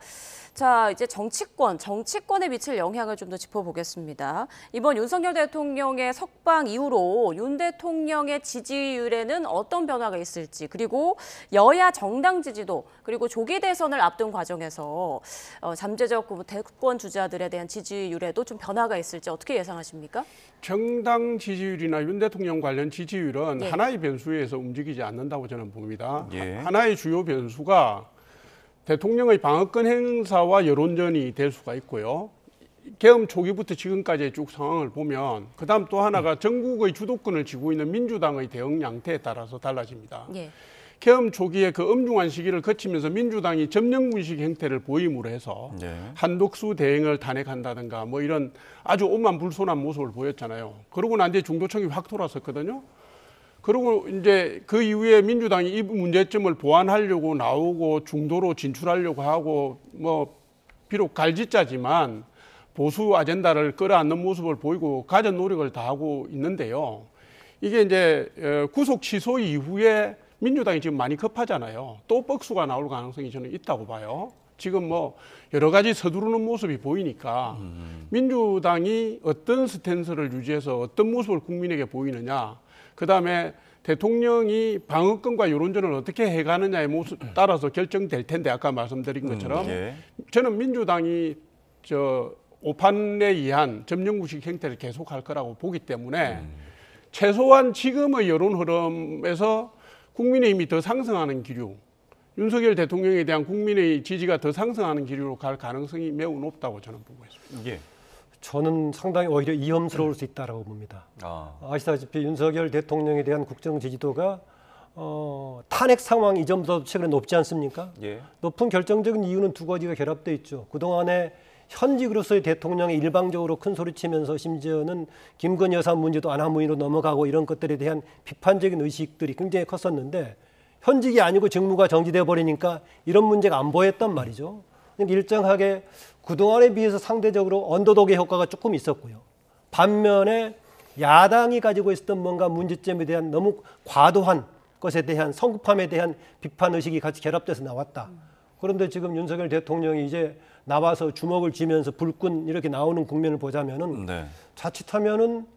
자, 이제 정치권에 미칠 영향을 좀 더 짚어보겠습니다. 이번 윤석열 대통령의 석방 이후로 윤 대통령의 지지율에는 어떤 변화가 있을지, 그리고 여야 정당 지지도, 그리고 조기 대선을 앞둔 과정에서 잠재적 대권 주자들에 대한 지지율에도 좀 변화가 있을지 어떻게 예상하십니까? 정당 지지율이나 윤 대통령 관련 지지율은 예. 하나의 변수에서 움직이지 않는다고 저는 봅니다. 예. 하나의 주요 변수가 대통령의 방어권 행사와 여론전이 될 수가 있고요. 계엄 초기부터 지금까지의 쭉 상황을 보면 그다음 또 하나가 전국의 주도권을 쥐고 있는 민주당의 대응 양태에 따라서 달라집니다. 예. 계엄 초기에 그 엄중한 시기를 거치면서 민주당이 점령군식 형태를 보임으로 해서 예. 한독수 대행을 탄핵한다든가 뭐 이런 아주 오만불손한 모습을 보였잖아요. 그러고 난 뒤에 중도층이 확 돌아섰거든요. 그리고 이제 그 이후에 민주당이 이 문제점을 보완하려고 나오고 중도로 진출하려고 하고 뭐 비록 갈짓자지만 보수 아젠다를 끌어안는 모습을 보이고 가진 노력을 다하고 있는데요. 이게 이제 구속 취소 이후에 민주당이 지금 많이 급하잖아요. 또 뻑수가 나올 가능성이 저는 있다고 봐요. 지금 뭐 여러 가지 서두르는 모습이 보이니까 민주당이 어떤 스탠스를 유지해서 어떤 모습을 국민에게 보이느냐, 그다음에 대통령이 방어권과 여론전을 어떻게 해가느냐의 모습 따라서 결정될 텐데 아까 말씀드린 것처럼 예. 저는 민주당이 오판에 의한 점령구식 형태를 계속할 거라고 보기 때문에 최소한 지금의 여론 흐름에서 국민의힘이 더 상승하는 기류, 윤석열 대통령에 대한 국민의 지지가 더 상승하는 기류로 갈 가능성이 매우 높다고 저는 보고 있습니다. 예. 저는 상당히 오히려 위험스러울 수 있다라고 봅니다. 아시다시피 윤석열 대통령에 대한 국정 지지도가 탄핵 상황 이전보다 최근에 높지 않습니까? 예. 높은 결정적인 이유는 두 가지가 결합되어 있죠. 그동안에 현직으로서의 대통령이 일방적으로 큰 소리치면서 심지어는 김건희 여사 문제도 안하무인으로 넘어가고 이런 것들에 대한 비판적인 의식들이 굉장히 컸었는데 현직이 아니고 직무가 정지되어 버리니까 이런 문제가 안 보였단 말이죠. 그러니까 일정하게 그동안에 비해서 상대적으로 언더독의 효과가 조금 있었고요. 반면에 야당이 가지고 있었던 뭔가 문제점에 대한 너무 과도한 것에 대한 성급함에 대한 비판 의식이 같이 결합돼서 나왔다. 그런데 지금 윤석열 대통령이 이제 나와서 주먹을 쥐면서 불끈 이렇게 나오는 국면을 보자면은 네. 자칫하면은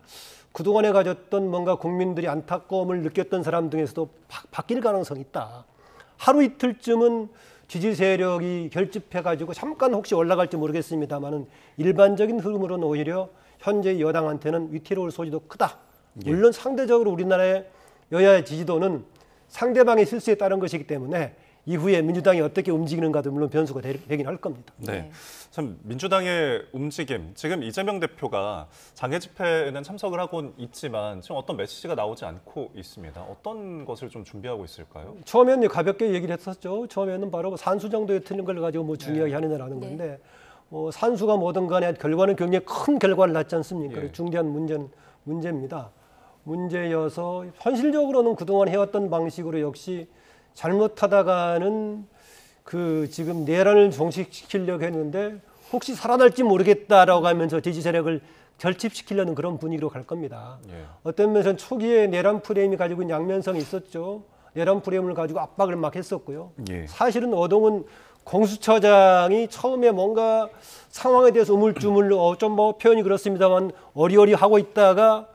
그동안에 가졌던 뭔가 국민들이 안타까움을 느꼈던 사람 중에서도 바뀔 가능성이 있다. 하루 이틀쯤은 지지 세력이 결집해가지고 잠깐 혹시 올라갈지 모르겠습니다만은 일반적인 흐름으로는 오히려 현재 여당한테는 위태로울 소지도 크다. 물론 상대적으로 우리나라의 여야의 지지도는 상대방의 실수에 따른 것이기 때문에 이후에 민주당이 어떻게 움직이는가도 물론 변수가 되긴 할 겁니다. 네. 참 민주당의 움직임, 지금 이재명 대표가 장애 집회에는 참석을 하곤 있지만 지금 어떤 메시지가 나오지 않고 있습니다. 어떤 것을 좀 준비하고 있을까요? 처음에는 가볍게 얘기를 했었죠. 처음에는 바로 산수 정도에 틀린 걸 가지고 뭐 중요하게 하느냐라는 건데 산수가 뭐든 간에 결과는 굉장히 큰 결과를 낳지 않습니까? 예. 중대한 문제입니다. 문제여서 현실적으로는 그동안 해왔던 방식으로 역시 잘못하다가는 그 지금 내란을 종식시키려고 했는데 혹시 살아날지 모르겠다라고 하면서 지지 세력을 결집시키려는 그런 분위기로 갈 겁니다. 예. 어떤 면에서는 초기에 내란 프레임이 가지고 있는 양면성이 있었죠. 내란 프레임을 가지고 압박을 막 했었고요. 예. 사실은 어동은 공수처장이 처음에 뭔가 상황에 대해서 우물쭈물 좀 뭐 표현이 그렇습니다만 어리어리 하고 있다가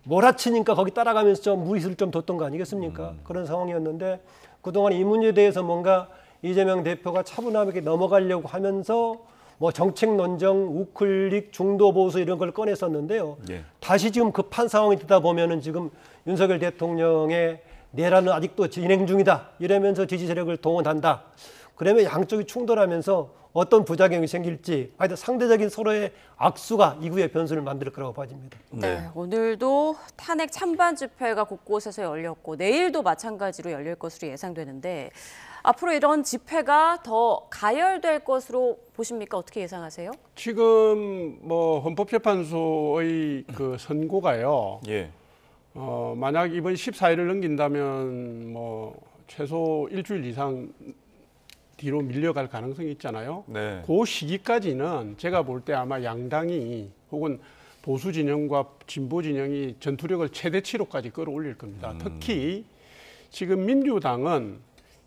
몰아치니까 거기 따라가면서 좀 무리수를 좀 뒀던 거 아니겠습니까? 그런 상황이었는데 그동안 이 문제에 대해서 뭔가 이재명 대표가 차분하게 넘어가려고 하면서 뭐 정책 논정, 우클릭, 중도 보수 이런 걸 꺼냈었는데요. 예. 다시 지금 급한 상황이 되다 보면은 지금 윤석열 대통령의 내란은 아직도 진행 중이다. 이러면서 지지 세력을 동원한다. 그러면 양쪽이 충돌하면서 어떤 부작용이 생길지 하여튼 상대적인 서로의 악수가 이후에 변수를 만들 거라고 봐집니다. 네, 오늘도 탄핵 찬반 집회가 곳곳에서 열렸고 내일도 마찬가지로 열릴 것으로 예상되는데 앞으로 이런 집회가 더 가열될 것으로 보십니까? 어떻게 예상하세요? 지금 뭐 헌법재판소의 그 선고가요. 예. 만약 이번 14일을 넘긴다면 뭐 최소 일주일 이상 뒤로 밀려갈 가능성이 있잖아요. 네. 그 시기까지는 제가 볼 때 아마 양당이 혹은 보수 진영과 진보 진영이 전투력을 최대치로까지 끌어올릴 겁니다. 특히 지금 민주당은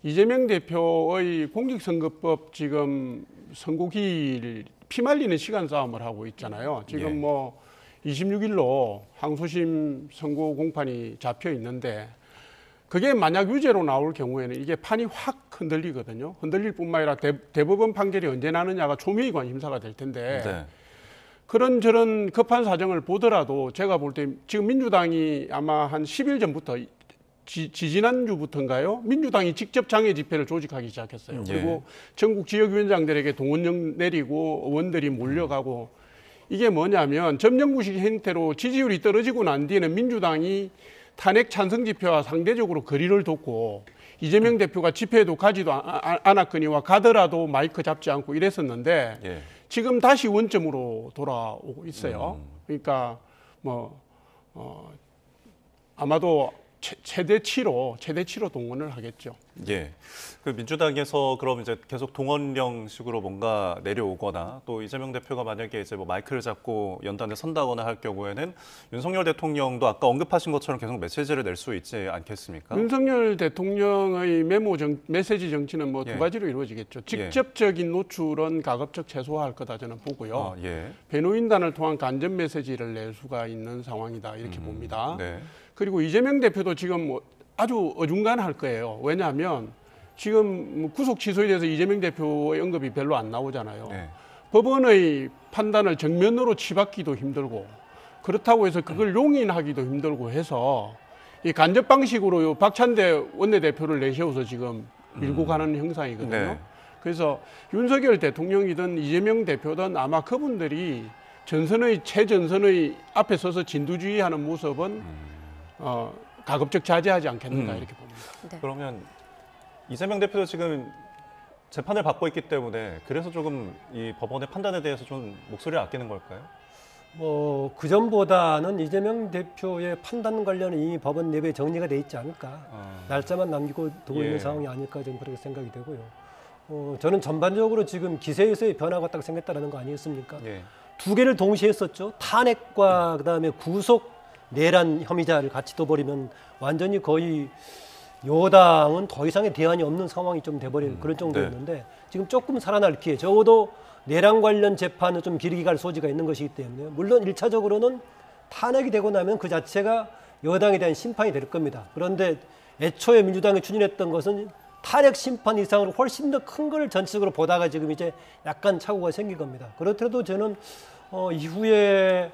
이재명 대표의 공직선거법 지금 선고기일 피말리는 시간 싸움을 하고 있잖아요. 지금 예. 뭐 26일로 항소심 선고 공판이 잡혀 있는데 그게 만약 유죄로 나올 경우에는 이게 판이 확 흔들리거든요. 흔들릴 뿐만 아니라 대법원 판결이 언제 나느냐가 초미의 관심사가 될 텐데 네. 그런저런 급한 사정을 보더라도 제가 볼 때 지금 민주당이 아마 한 10일 전부터 지지난주부터인가요? 민주당이 직접 장애 집회를 조직하기 시작했어요. 예. 그리고 전국 지역위원장들에게 동원령 내리고 의원들이 몰려가고 이게 뭐냐면 점령구식 형태로 지지율이 떨어지고 난 뒤에는 민주당이 탄핵 찬성 집회와 상대적으로 거리를 뒀고 이재명 대표가 집회에도 가지도 않았거니와 가더라도 마이크 잡지 않고 이랬었는데 예. 지금 다시 원점으로 돌아오고 있어요. 그러니까 뭐 아마도 최대치로 동원을 하겠죠. 예. 그 민주당에서 그럼 이제 계속 동원령식으로 뭔가 내려오거나 또 이재명 대표가 만약에 이제 뭐 마이크를 잡고 연단에 선다거나 할 경우에는 윤석열 대통령도 아까 언급하신 것처럼 계속 메시지를 낼 수 있지 않겠습니까? 윤석열 대통령의 메시지 정치는 뭐 두 예. 가지로 이루어지겠죠. 직접적인 노출은 가급적 최소화할 거다 저는 보고요. 아, 예. 배노인단을 통한 간접 메시지를 낼 수가 있는 상황이다 이렇게 봅니다. 네. 그리고 이재명 대표도 지금 뭐 아주 어중간할 거예요. 왜냐하면 지금 구속 취소에 대해서 이재명 대표의 언급이 별로 안 나오잖아요. 네. 법원의 판단을 정면으로 치받기도 힘들고 그렇다고 해서 그걸 용인하기도 힘들고 해서 이 간접 방식으로 박찬대 원내대표를 내세워서 지금 밀고 가는 형상이거든요. 네. 그래서 윤석열 대통령이든 이재명 대표든 아마 그분들이 최전선의 앞에 서서 진두지휘하는 모습은 가급적 자제하지 않겠는가 이렇게 봅니다. 네. 그러면 이재명 대표도 지금 재판을 받고 있기 때문에 그래서 조금 이 법원의 판단에 대해서 좀 목소리를 아끼는 걸까요? 뭐 그전보다는 이재명 대표의 판단 관련은 이미 법원 내부에 정리가 돼 있지 않을까. 날짜만 남기고 두고 예. 있는 상황이 아닐까 좀 그렇게 생각이 되고요. 저는 전반적으로 지금 기세에서의 변화가 딱 생겼다는 거 아니었습니까? 예. 두 개를 동시에 했었죠. 탄핵과 그다음에 구속 내란 혐의자를 같이 둬버리면 완전히 거의 여당은 더 이상의 대안이 없는 상황이 좀 돼버리는 그런 정도였는데 지금 조금 살아날 기회, 적어도 내란 관련 재판은 좀 길게 갈 소지가 있는 것이기 때문에 물론 1차적으로는 탄핵이 되고 나면 그 자체가 여당에 대한 심판이 될 겁니다. 그런데 애초에 민주당이 추진했던 것은 탄핵 심판 이상으로 훨씬 더 큰 걸 전체적으로 보다가 지금 이제 약간 착오가 생긴 겁니다. 그렇더라도 저는 이후에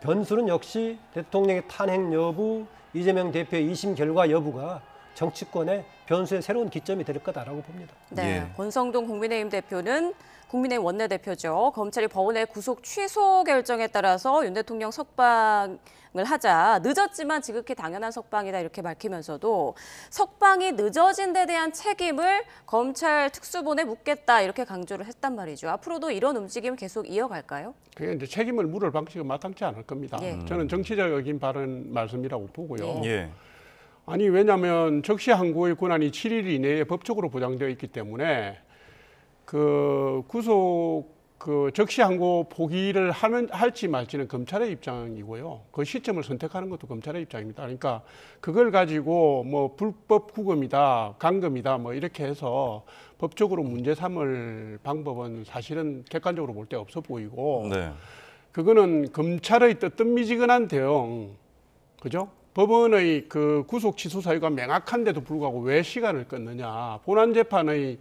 변수는 역시 대통령의 탄핵 여부, 이재명 대표의 2심 결과 여부가 정치권의 변수의 새로운 기점이 될 거다라고 봅니다. 네, 예. 권성동 국민의힘 대표는 국민의힘 원내대표죠. 검찰이 법원의 구속 취소 결정에 따라서 윤 대통령 석방을 하자 늦었지만 지극히 당연한 석방이다 이렇게 밝히면서도 석방이 늦어진 데 대한 책임을 검찰 특수본에 묻겠다 이렇게 강조를 했단 말이죠. 앞으로도 이런 움직임 계속 이어갈까요? 그게 이제 책임을 물을 방식은 마땅치 않을 겁니다. 예. 저는 정치적인 발언 말씀이라고 보고요. 예. 아니 왜냐하면 적시 항고의 권한이 7일 이내에 법적으로 보장되어 있기 때문에 그 구속 적시 항고 포기를 할지 말지는 검찰의 입장이고요. 그 시점을 선택하는 것도 검찰의 입장입니다. 그러니까 그걸 가지고 뭐 불법 구금이다, 감금이다 뭐 이렇게 해서 법적으로 문제 삼을 방법은 사실은 객관적으로 볼 때 없어 보이고 네. 그거는 검찰의 뜨뜻미지근한 대응, 그죠? 법원의 그 구속 취소 사유가 명확한데도 불구하고 왜 시간을 끊느냐? 본안 재판의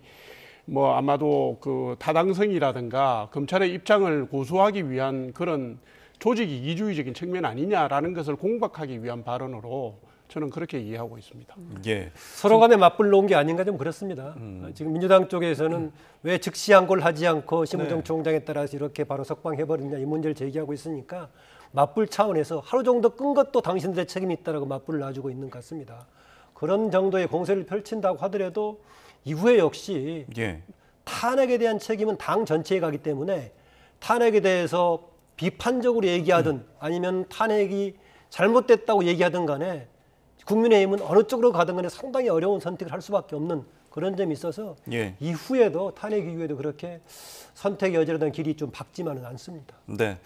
뭐 아마도 그 타당성이라든가 검찰의 입장을 고수하기 위한 그런 조직 이기주의적인 측면 아니냐라는 것을 공박하기 위한 발언으로 저는 그렇게 이해하고 있습니다. 예. 서로 간에 맞불러 온 게 아닌가 좀 그렇습니다. 지금 민주당 쪽에서는 왜 즉시 항고를 하지 않고 심우정 총장에 따라서 이렇게 바로 석방해버리냐 이 문제를 제기하고 있으니까 맞불 차원에서 하루 정도 끈 것도 당신들의 책임이 있다라고 맞불을 놔주고 있는 것 같습니다. 그런 정도의 공세를 펼친다고 하더라도 이후에 역시 예. 탄핵에 대한 책임은 당 전체에 가기 때문에 탄핵에 대해서 비판적으로 얘기하든 아니면 탄핵이 잘못됐다고 얘기하든 간에 국민의힘은 어느 쪽으로 가든 간에 상당히 어려운 선택을 할 수밖에 없는 그런 점이 있어서 예. 이후에도 탄핵 이후에도 그렇게 선택의 여지라든 길이 좀 밝지만은 않습니다. 네.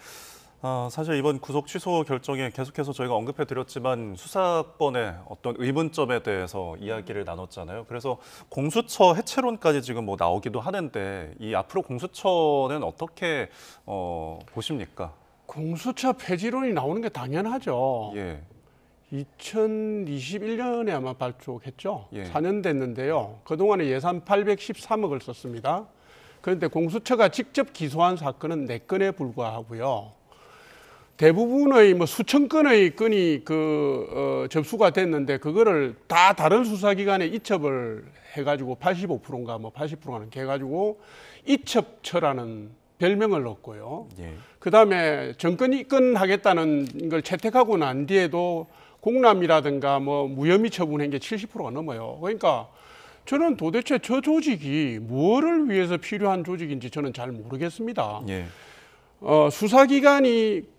사실 이번 구속 취소 결정에 계속해서 저희가 언급해 드렸지만 수사권의 어떤 의문점에 대해서 이야기를 나눴잖아요. 그래서 공수처 해체론까지 지금 뭐 나오기도 하는데 이 앞으로 공수처는 어떻게 보십니까? 공수처 폐지론이 나오는 게 당연하죠. 예. 2021년에 아마 발족했죠. 예. 4년 됐는데요. 그동안에 예산 813억을 썼습니다. 그런데 공수처가 직접 기소한 사건은 4건에 불과하고요. 대부분의 뭐 수천 건의 건이 접수가 됐는데 그거를 다 다른 수사기관에 이첩을 해가지고 85%인가 뭐 80%는 해가지고 이첩처라는 별명을 얻고요. 예. 그다음에 정권 입건하겠다는 걸 채택하고 난 뒤에도 공람이라든가 뭐 무혐의 처분한 게 70%가 넘어요. 그러니까 저는 도대체 저 조직이 뭐를 위해서 필요한 조직인지 저는 잘 모르겠습니다. 예. 수사기관이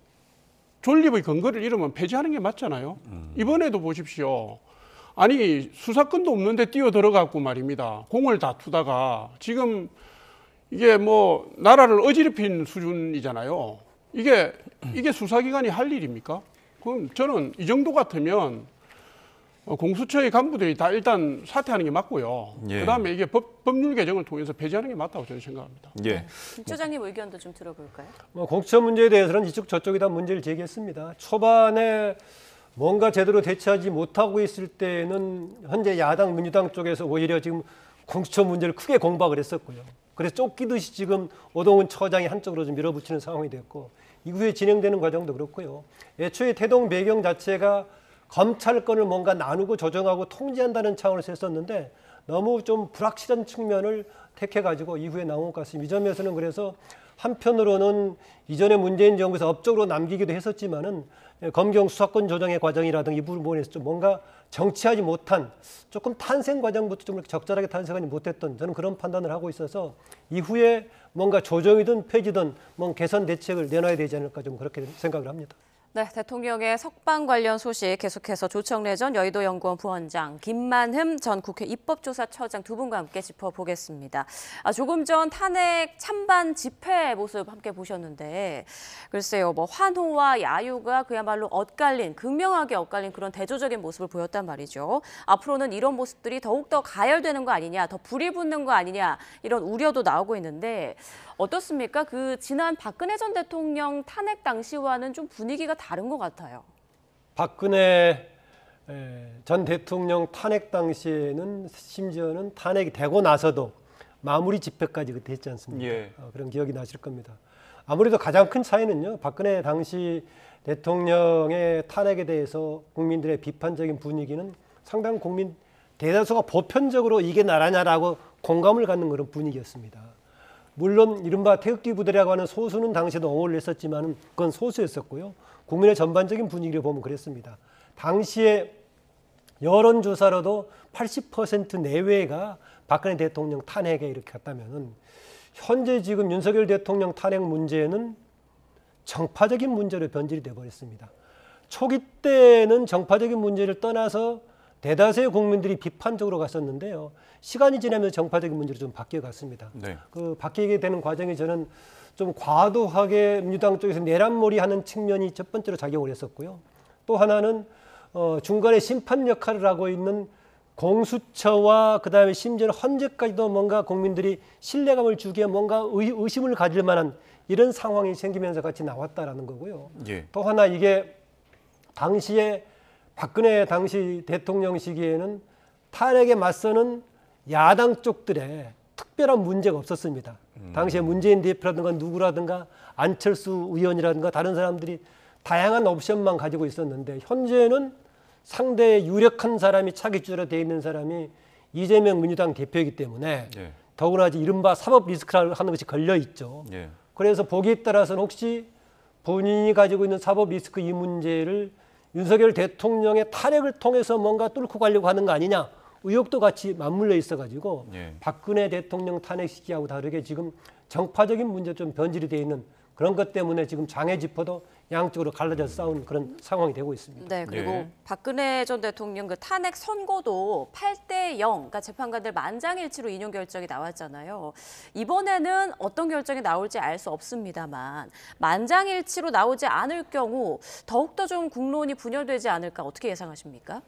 존립의 근거를 잃으면 폐지하는 게 맞잖아요. 이번에도 보십시오. 아니 수사권도 없는데 뛰어들어갔고 말입니다. 공을 다투다가 지금 이게 뭐 나라를 어지럽힌 수준이잖아요. 이게 수사기관이 할 일입니까? 그럼 저는 이 정도 같으면 공수처의 간부들이 다 일단 사퇴하는 게 맞고요. 예. 그다음에 이게 법률 개정을 통해서 폐지하는 게 맞다고 저는 생각합니다. 예. 김 처장님 의견도 좀 들어볼까요? 공수처 문제에 대해서는 이쪽 저쪽이 다 문제를 제기했습니다. 초반에 뭔가 제대로 대처하지 못하고 있을 때는 현재 야당 민주당 쪽에서 오히려 지금 공수처 문제를 크게 공박을 했었고요. 그래서 쫓기듯이 지금 오동훈 처장이 한쪽으로 좀 밀어붙이는 상황이 됐고 이후에 진행되는 과정도 그렇고요. 애초에 태동 배경 자체가 검찰권을 뭔가 나누고 조정하고 통제한다는 차원에서 했었는데 너무 좀 불확실한 측면을 택해가지고 이후에 나온 것 같습니다. 이 점에서는 그래서 한편으로는 이전에 문재인 정부에서 업적으로 남기기도 했었지만은 검경 수사권 조정의 과정이라든가 이 부분에서 좀 뭔가 정치하지 못한 조금 탄생 과정부터 좀 이렇게 적절하게 탄생하지 못했던 저는 그런 판단을 하고 있어서 이후에 뭔가 조정이든 폐지든 뭔 개선 대책을 내놔야 되지 않을까 좀 그렇게 생각을 합니다. 네, 대통령의 석방 관련 소식 계속해서 조청래 전 여의도연구원 부원장, 김만흠 전 국회 입법조사처장 두 분과 함께 짚어보겠습니다. 조금 전 탄핵 찬반 집회 모습 함께 보셨는데 글쎄요, 뭐 환호와 야유가 그야말로 극명하게 엇갈린 그런 대조적인 모습을 보였단 말이죠. 앞으로는 이런 모습들이 더욱더 가열되는 거 아니냐, 더 불이 붙는 거 아니냐 이런 우려도 나오고 있는데 어떻습니까? 그 지난 박근혜 전 대통령 탄핵 당시와는 좀 분위기가 다른 것 같아요. 박근혜 전 대통령 탄핵 당시에는 심지어는 탄핵이 되고 나서도 마무리 집회까지 그때 했지 않습니까? 예. 그런 기억이 나실 겁니다. 아무래도 가장 큰 차이는요. 박근혜 당시 대통령의 탄핵에 대해서 국민들의 비판적인 분위기는 상당 국민 대다수가 보편적으로 이게 나라냐라고 공감을 갖는 그런 분위기였습니다. 물론 이른바 태극기 부대라고 하는 소수는 당시에도 옹호를 했었지만 그건 소수였었고요. 국민의 전반적인 분위기를 보면 그랬습니다. 당시에 여론조사로도 80% 내외가 박근혜 대통령 탄핵에 이렇게 갔다면은 현재 지금 윤석열 대통령 탄핵 문제는 정파적인 문제로 변질이 돼버렸습니다. 초기 때는 정파적인 문제를 떠나서 대다수의 국민들이 비판적으로 갔었는데요. 시간이 지나면서 정파적인 문제로 좀 바뀌어갔습니다. 네. 그 바뀌게 되는 과정이 저는 좀 과도하게 민주당 쪽에서 내란몰이하는 측면이 첫 번째로 작용을 했었고요. 또 하나는 중간에 심판 역할을 하고 있는 공수처와 그다음에 심지어는 헌재까지도 뭔가 국민들이 신뢰감을 주기에 뭔가 의심을 가질 만한 이런 상황이 생기면서 같이 나왔다라는 거고요. 예. 또 하나 이게 당시에 박근혜 당시 대통령 시기에는 탄핵에 맞서는 야당 쪽들의 특별한 문제가 없었습니다. 당시에 문재인 대표라든가 누구라든가 안철수 의원이라든가 다른 사람들이 다양한 옵션만 가지고 있었는데 현재는 상대 유력한 사람이 차기 주자로 돼 있는 사람이 이재명 민주당 대표이기 때문에 예. 더구나 이른바 사법 리스크라는 것이 걸려 있죠. 예. 그래서 보기에 따라서는 혹시 본인이 가지고 있는 사법 리스크 이 문제를 윤석열 대통령의 탄핵을 통해서 뭔가 뚫고 가려고 하는 거 아니냐 의혹도 같이 맞물려 있어가지고 예. 박근혜 대통령 탄핵 시기하고 다르게 지금 정파적인 문제 좀 변질이 돼 있는 그런 것 때문에 지금 장애 지퍼도 양쪽으로 갈라져 싸우는 그런 상황이 되고 있습니다. 네, 그리고 예. 박근혜 전 대통령 그 탄핵 선고도 8대 0, 그러니까 재판관들 만장일치로 인용 결정이 나왔잖아요. 이번에는 어떤 결정이 나올지 알 수 없습니다만 만장일치로 나오지 않을 경우 더욱더 좀 국론이 분열되지 않을까 어떻게 예상하십니까?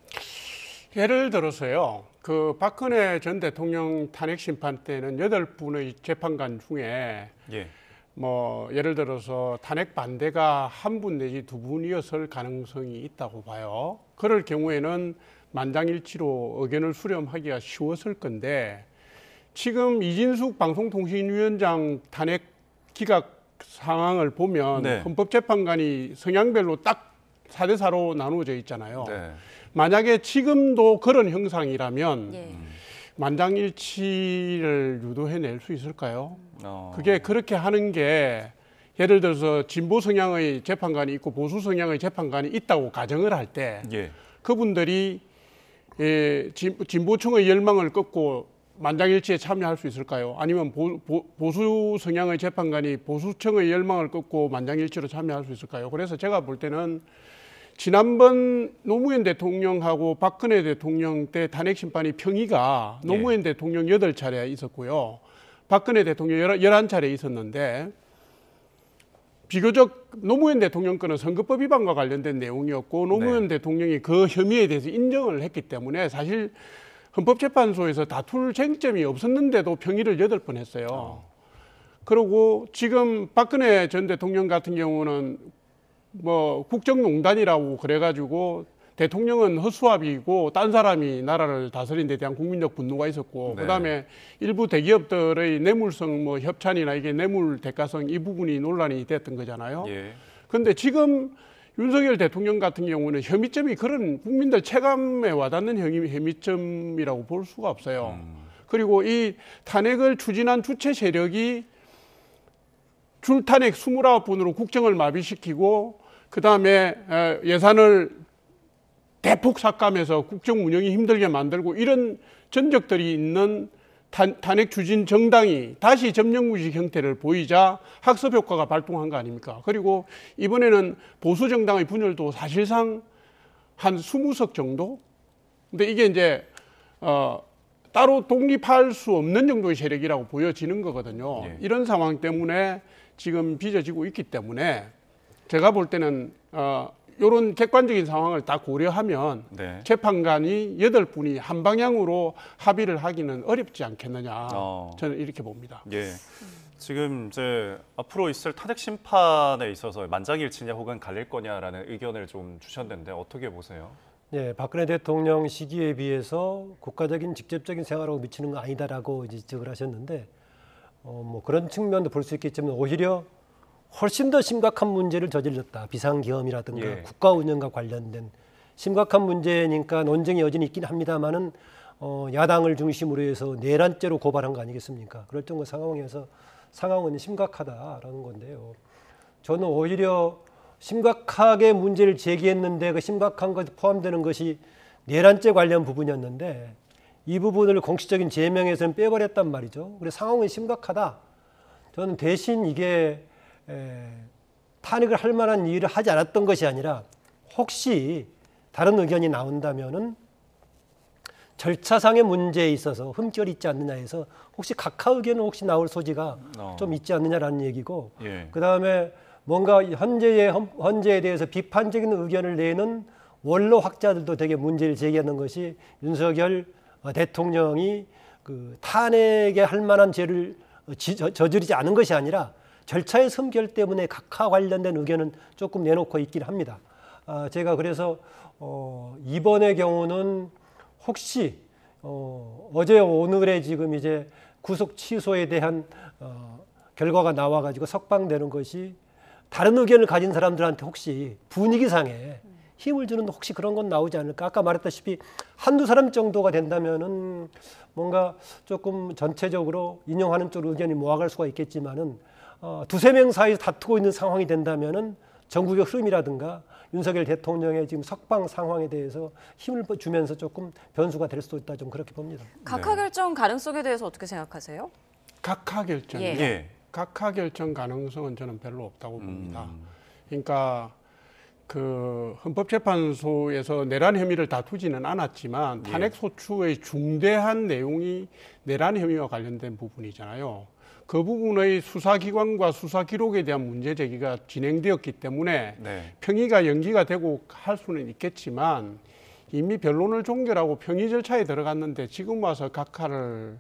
예를 들어서요. 그 박근혜 전 대통령 탄핵 심판 때는 8분의 재판관 중에 예. 뭐 예를 들어서 탄핵 반대가 1분 내지 2분이었을 가능성이 있다고 봐요. 그럴 경우에는 만장일치로 의견을 수렴하기가 쉬웠을 건데 지금 이진숙 방송통신위원장 탄핵 기각 상황을 보면 네. 헌법재판관이 성향별로 딱 4대 4로 나누어져 있잖아요. 네. 만약에 지금도 그런 형상이라면 예. 만장일치를 유도해낼 수 있을까요? 어. 그게 그렇게 하는 게 예를 들어서 진보 성향의 재판관이 있고 보수 성향의 재판관이 있다고 가정을 할 때 예. 그분들이 진보층의 열망을 꺾고 만장일치에 참여할 수 있을까요? 아니면 보수 성향의 재판관이 보수층의 열망을 꺾고 만장일치로 참여할 수 있을까요? 그래서 제가 볼 때는 지난번 노무현 대통령하고 박근혜 대통령 때 탄핵 심판이 평의가 노무현 대통령 8차례 있었고요. 박근혜 대통령 11차례 있었는데 비교적 노무현 대통령 거는 선거법 위반과 관련된 내용이었고 노무현 대통령이 그 혐의에 대해서 인정을 했기 때문에 사실 헌법재판소에서 다툴 쟁점이 없었는데도 평의를 8번 했어요. 그리고 지금 박근혜 전 대통령 같은 경우는 뭐 국정농단이라고 그래가지고 대통령은 허수아비이고 딴 사람이 나라를 다스린 데 대한 국민적 분노가 있었고 네. 그다음에 일부 대기업들의 뇌물성 뭐 협찬이나 이게 뇌물 대가성 이 부분이 논란이 됐던 거잖아요. 예. 그런데 지금 윤석열 대통령 같은 경우는 혐의점이 그런 국민들 체감에 와닿는 혐의점이라고 볼 수가 없어요. 그리고 이 탄핵을 추진한 주체 세력이 줄탄핵 29분으로 국정을 마비시키고 그다음에 예산을 대폭 삭감해서 국정 운영이 힘들게 만들고 이런 전적들이 있는 탄핵 추진 정당이 다시 점령무식 형태를 보이자 학습 효과가 발동한 거 아닙니까? 그리고 이번에는 보수 정당의 분열도 사실상 한 20석 정도? 근데 이게 이제 따로 독립할 수 없는 정도의 세력이라고 보여지는 거거든요. 예. 이런 상황 때문에 지금 빚어지고 있기 때문에 제가 볼 때는 이런 객관적인 상황을 다 고려하면 네. 재판관이 8분이 한 방향으로 합의를 하기는 어렵지 않겠느냐. 저는 이렇게 봅니다. 예. 지금 이제 앞으로 있을 탄핵 심판에 있어서 만장일치냐 혹은 갈릴 거냐라는 의견을 좀 주셨는데 어떻게 보세요? 네, 박근혜 대통령 시기에 비해서 국가적인 직접적인 생활하고 미치는 거 아니다라고 이제 지적을 하셨는데 뭐 그런 측면도 볼 수 있겠지만 오히려 훨씬 더 심각한 문제를 저질렀다. 비상계엄이라든가 예. 국가 운영과 관련된 심각한 문제니까 논쟁이 여전히 있긴 합니다만은 야당을 중심으로 해서 내란죄로 고발한 거 아니겠습니까? 그럴 정도 상황은 심각하다라는 건데요. 저는 오히려 심각하게 문제를 제기했는데 그 심각한 것이 포함되는 것이 내란죄 관련 부분이었는데 이 부분을 공식적인 제명에서는 빼버렸단 말이죠. 그래서 상황은 심각하다. 저는 대신 이게 탄핵을 할 만한 일을 하지 않았던 것이 아니라 혹시 다른 의견이 나온다면은 절차상의 문제에 있어서 흠결이 있지 않느냐 해서 혹시 각하 의견은 혹시 나올 소지가 좀 있지 않느냐라는 얘기고 예. 그다음에 뭔가 헌재에 대해서 비판적인 의견을 내는 원로 학자들도 되게 문제를 제기하는 것이 윤석열 대통령이 그 탄핵에 할 만한 죄를 저지르지 않은 것이 아니라 절차의 섬결 때문에 각하 관련된 의견은 조금 내놓고 있긴 합니다. 제가 그래서 이번의 경우는 혹시 어제 오늘에 지금 이제 구속 취소에 대한 결과가 나와가지고 석방되는 것이 다른 의견을 가진 사람들한테 혹시 분위기상에 힘을 주는 혹시 그런 건 나오지 않을까? 아까 말했다시피 한두 사람 정도가 된다면은 뭔가 조금 전체적으로 인용하는 쪽 의견이 모아갈 수가 있겠지만은 두세 명 사이에서 다투고 있는 상황이 된다면은 전국의 흐름이라든가 윤석열 대통령의 지금 석방 상황에 대해서 힘을 주면서 조금 변수가 될 수도 있다, 좀 그렇게 봅니다. 각하 결정 가능성에 대해서 어떻게 생각하세요? 각하 결정. 예. 예. 각하 결정 가능성은 저는 별로 없다고 봅니다. 그러니까 그 헌법재판소에서 내란 혐의를 다투지는 않았지만 예. 탄핵 소추의 중대한 내용이 내란 혐의와 관련된 부분이잖아요. 그 부분의 수사기관과 수사 기록에 대한 문제 제기가 진행되었기 때문에 네. 평의가 연기가 되고 할 수는 있겠지만 이미 변론을 종결하고 평의 절차에 들어갔는데 지금 와서 각하를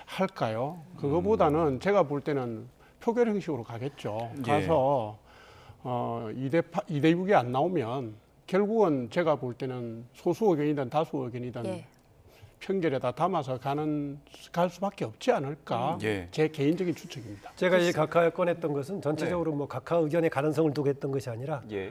할까요? 그거보다는 제가 볼 때는 표결 형식으로 가겠죠. 예. 가서 2대 6이 안 나오면 결국은 제가 볼 때는 소수 의견이든 다수 의견이든 예. 평결에다 담아서 갈 수밖에 없지 않을까. 예. 제 개인적인 추측입니다. 제가 이 각하 꺼냈던 것은 전체적으로 뭐 각하 의견의 가능성을 두고 했던 것이 아니라 예.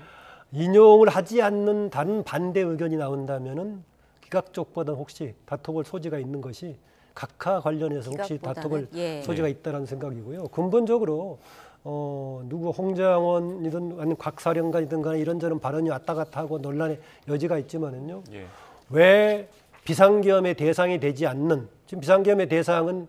인용을 하지 않는 다른 반대 의견이 나온다면은 기각 쪽보다 혹시 다퉈볼 소지가 있는 것이 각하 관련해서 혹시 기각보다는, 다퉈볼 예. 소지가 있다는 생각이고요. 근본적으로 누구 홍장원이든 아니면 곽사령관이든 간에 이런저런 발언이 왔다 갔다 하고 논란의 여지가 있지만은요. 예. 왜 비상계엄의 대상이 되지 않는, 지금 비상계엄의 대상은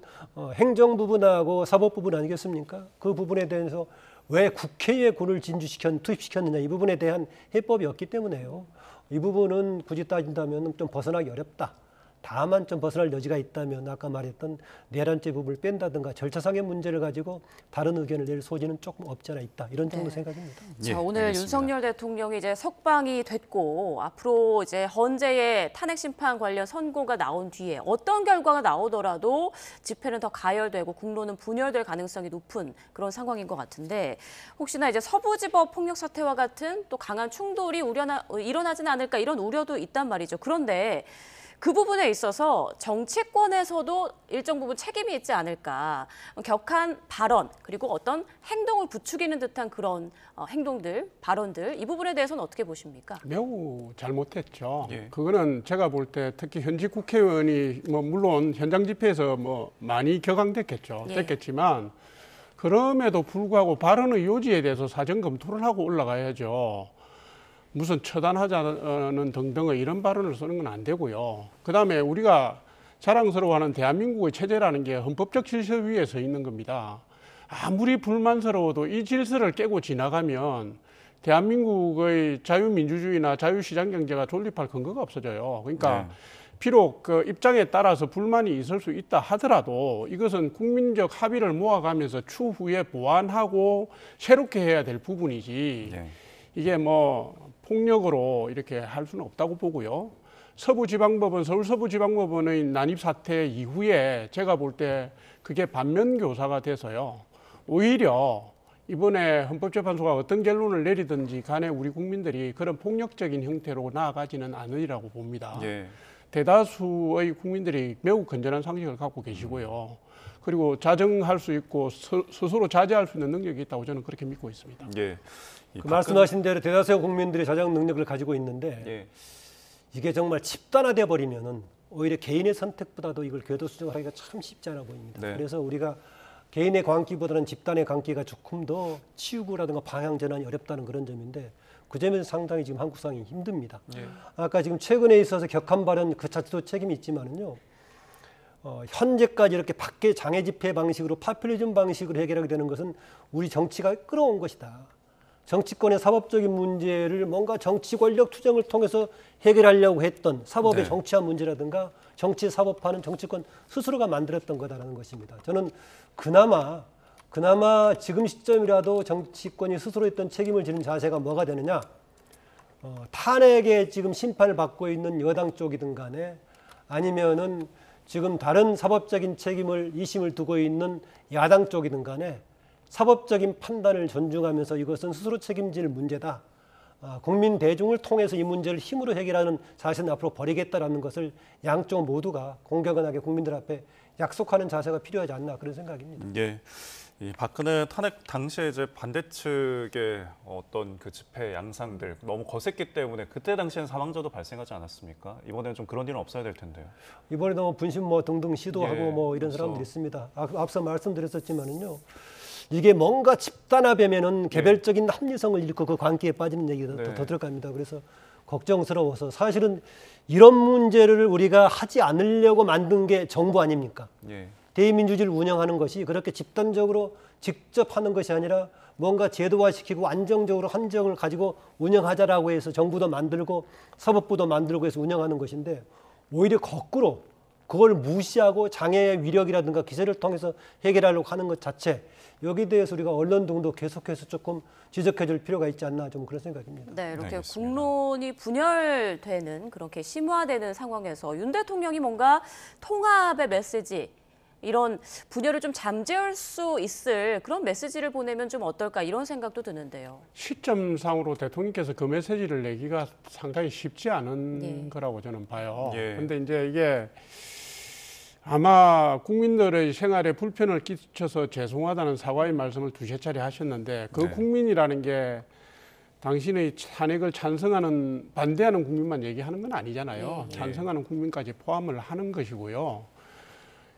행정 부분하고 사법 부분 아니겠습니까? 그 부분에 대해서 왜 국회에 군을 투입시켰느냐, 이 부분에 대한 해법이 없기 때문에요. 이 부분은 굳이 따진다면 좀 벗어나기 어렵다. 다만 좀 벗어날 여지가 있다면 아까 말했던 내란죄 부분을 뺀다든가 절차상의 문제를 가지고 다른 의견을 낼 소지는 조금 없지 않아 있다. 이런 정도 네. 생각입니다. 예, 자, 오늘 알겠습니다. 윤석열 대통령이 이제 석방이 됐고 앞으로 이제 헌재의 탄핵 심판 관련 선고가 나온 뒤에 어떤 결과가 나오더라도 집회는 더 가열되고 국론은 분열될 가능성이 높은 그런 상황인 것 같은데 혹시나 이제 서부지법 폭력 사태와 같은 또 강한 충돌이 일어나지는 않을까 이런 우려도 있단 말이죠. 그런데 그 부분에 있어서 정치권에서도 일정 부분 책임이 있지 않을까. 격한 발언 그리고 어떤 행동을 부추기는 듯한 그런 행동들, 발언들 이 부분에 대해서는 어떻게 보십니까? 매우 잘못했죠. 예. 그거는 제가 볼 때 특히 현직 국회의원이 뭐 물론 현장 집회에서 뭐 많이 격앙됐겠죠. 예. 됐겠지만 그럼에도 불구하고 발언의 요지에 대해서 사전 검토를 하고 올라가야죠. 무슨 처단하자는 등등의 이런 발언을 쓰는 건 안 되고요. 그다음에 우리가 자랑스러워하는 대한민국의 체제라는 게 헌법적 질서 위에 서 있는 겁니다. 아무리 불만스러워도 이 질서를 깨고 지나가면 대한민국의 자유민주주의나 자유시장 경제가 존립할 근거가 없어져요. 그러니까 비록 그 입장에 따라서 불만이 있을 수 있다 하더라도 이것은 국민적 합의를 모아가면서 추후에 보완하고 새롭게 해야 될 부분이지. 네. 이게 뭐 폭력으로 이렇게 할 수는 없다고 보고요. 서부지방법원, 서울서부지방법원의 난입 사태 이후에 제가 볼 때 그게 반면교사가 돼서요. 오히려 이번에 헌법재판소가 어떤 결론을 내리든지 간에 우리 국민들이 그런 폭력적인 형태로 나아가지는 않으리라고 봅니다. 예. 대다수의 국민들이 매우 건전한 상식을 갖고 계시고요. 그리고 자정할 수 있고 스스로 자제할 수 있는 능력이 있다고 저는 그렇게 믿고 있습니다. 예. 그 말씀하신 대로 대다수의 국민들이 자정 능력을 가지고 있는데 예. 이게 정말 집단화돼 버리면은 오히려 개인의 선택보다도 이걸 궤도수정하기가 참 쉽지 않아 보입니다. 네. 그래서 우리가 개인의 광기보다는 집단의 광기가 조금 더 치우고라든가 방향 전환이 어렵다는 그런 점인데 그 점에서 상당히 지금 한국 상황이 힘듭니다. 예. 아까 지금 최근에 있어서 격한 발언 그 자체도 책임이 있지만은요. 현재까지 이렇게 밖에 장애 집회 방식으로 파퓰리즘 방식으로 해결하게 되는 것은 우리 정치가 끌어온 것이다. 정치권의 사법적인 문제를 뭔가 정치 권력 투쟁을 통해서 해결하려고 했던 사법의 네. 정치화 문제라든가 정치 사법화는 정치권 스스로가 만들었던 거다라는 것입니다. 저는 그나마 지금 시점이라도 정치권이 스스로 했던 책임을 지는 자세가 뭐가 되느냐? 탄핵에 지금 심판을 받고 있는 여당 쪽이든 간에 아니면은 지금 다른 사법적인 책임을 이심을 두고 있는 야당 쪽이든 간에 사법적인 판단을 존중하면서 이것은 스스로 책임질 문제다. 국민 대중을 통해서 이 문제를 힘으로 해결하는 자세는 앞으로 버리겠다라는 것을 양쪽 모두가 공경연하게 국민들 앞에 약속하는 자세가 필요하지 않나 그런 생각입니다. 예. 이 박근혜 탄핵 당시에 이제 반대 측의 어떤 그 집회 양상들 너무 거셌기 때문에 그때 당시엔 사망자도 발생하지 않았습니까? 이번에는 좀 그런 일은 없어야 될 텐데요. 이번에도 뭐 분신 뭐 등등 시도하고 예, 뭐 이런 그래서- 사람들이 있습니다. 앞서 말씀드렸었지만은요. 이게 뭔가 집단화되면은 개별적인 합리성을 잃고 그 관계에 빠지는 얘기가 네. 더 들어갑니다. 그래서 걱정스러워서 사실은 이런 문제를 우리가 하지 않으려고 만든 게 정부 아닙니까? 예. 대의민주주의를 운영하는 것이 그렇게 집단적으로 직접 하는 것이 아니라 뭔가 제도화시키고 안정적으로 함정을 가지고 운영하자라고 해서 정부도 만들고 사법부도 만들고 해서 운영하는 것인데 오히려 거꾸로 그걸 무시하고 장애의 위력이라든가 기세를 통해서 해결하려고 하는 것 자체 여기에 대해서 우리가 언론 등도 계속해서 조금 지적해 줄 필요가 있지 않나 좀 그런 생각입니다. 네, 이렇게 알겠습니다. 국론이 분열되는 그렇게 심화되는 상황에서 윤 대통령이 뭔가 통합의 메시지 이런 분열을 좀 잠재울 수 있을 그런 메시지를 보내면 좀 어떨까 이런 생각도 드는데요. 시점상으로 대통령께서 그 메시지를 내기가 상당히 쉽지 않은 예. 거라고 저는 봐요. 예. 근데 이제 이게 아마 국민들의 생활에 불편을 끼쳐서 죄송하다는 사과의 말씀을 두세 차례 하셨는데 그 네. 국민이라는 게 당신의 탄핵을 찬성하는 반대하는 국민만 얘기하는 건 아니잖아요. 예. 찬성하는 국민까지 포함을 하는 것이고요.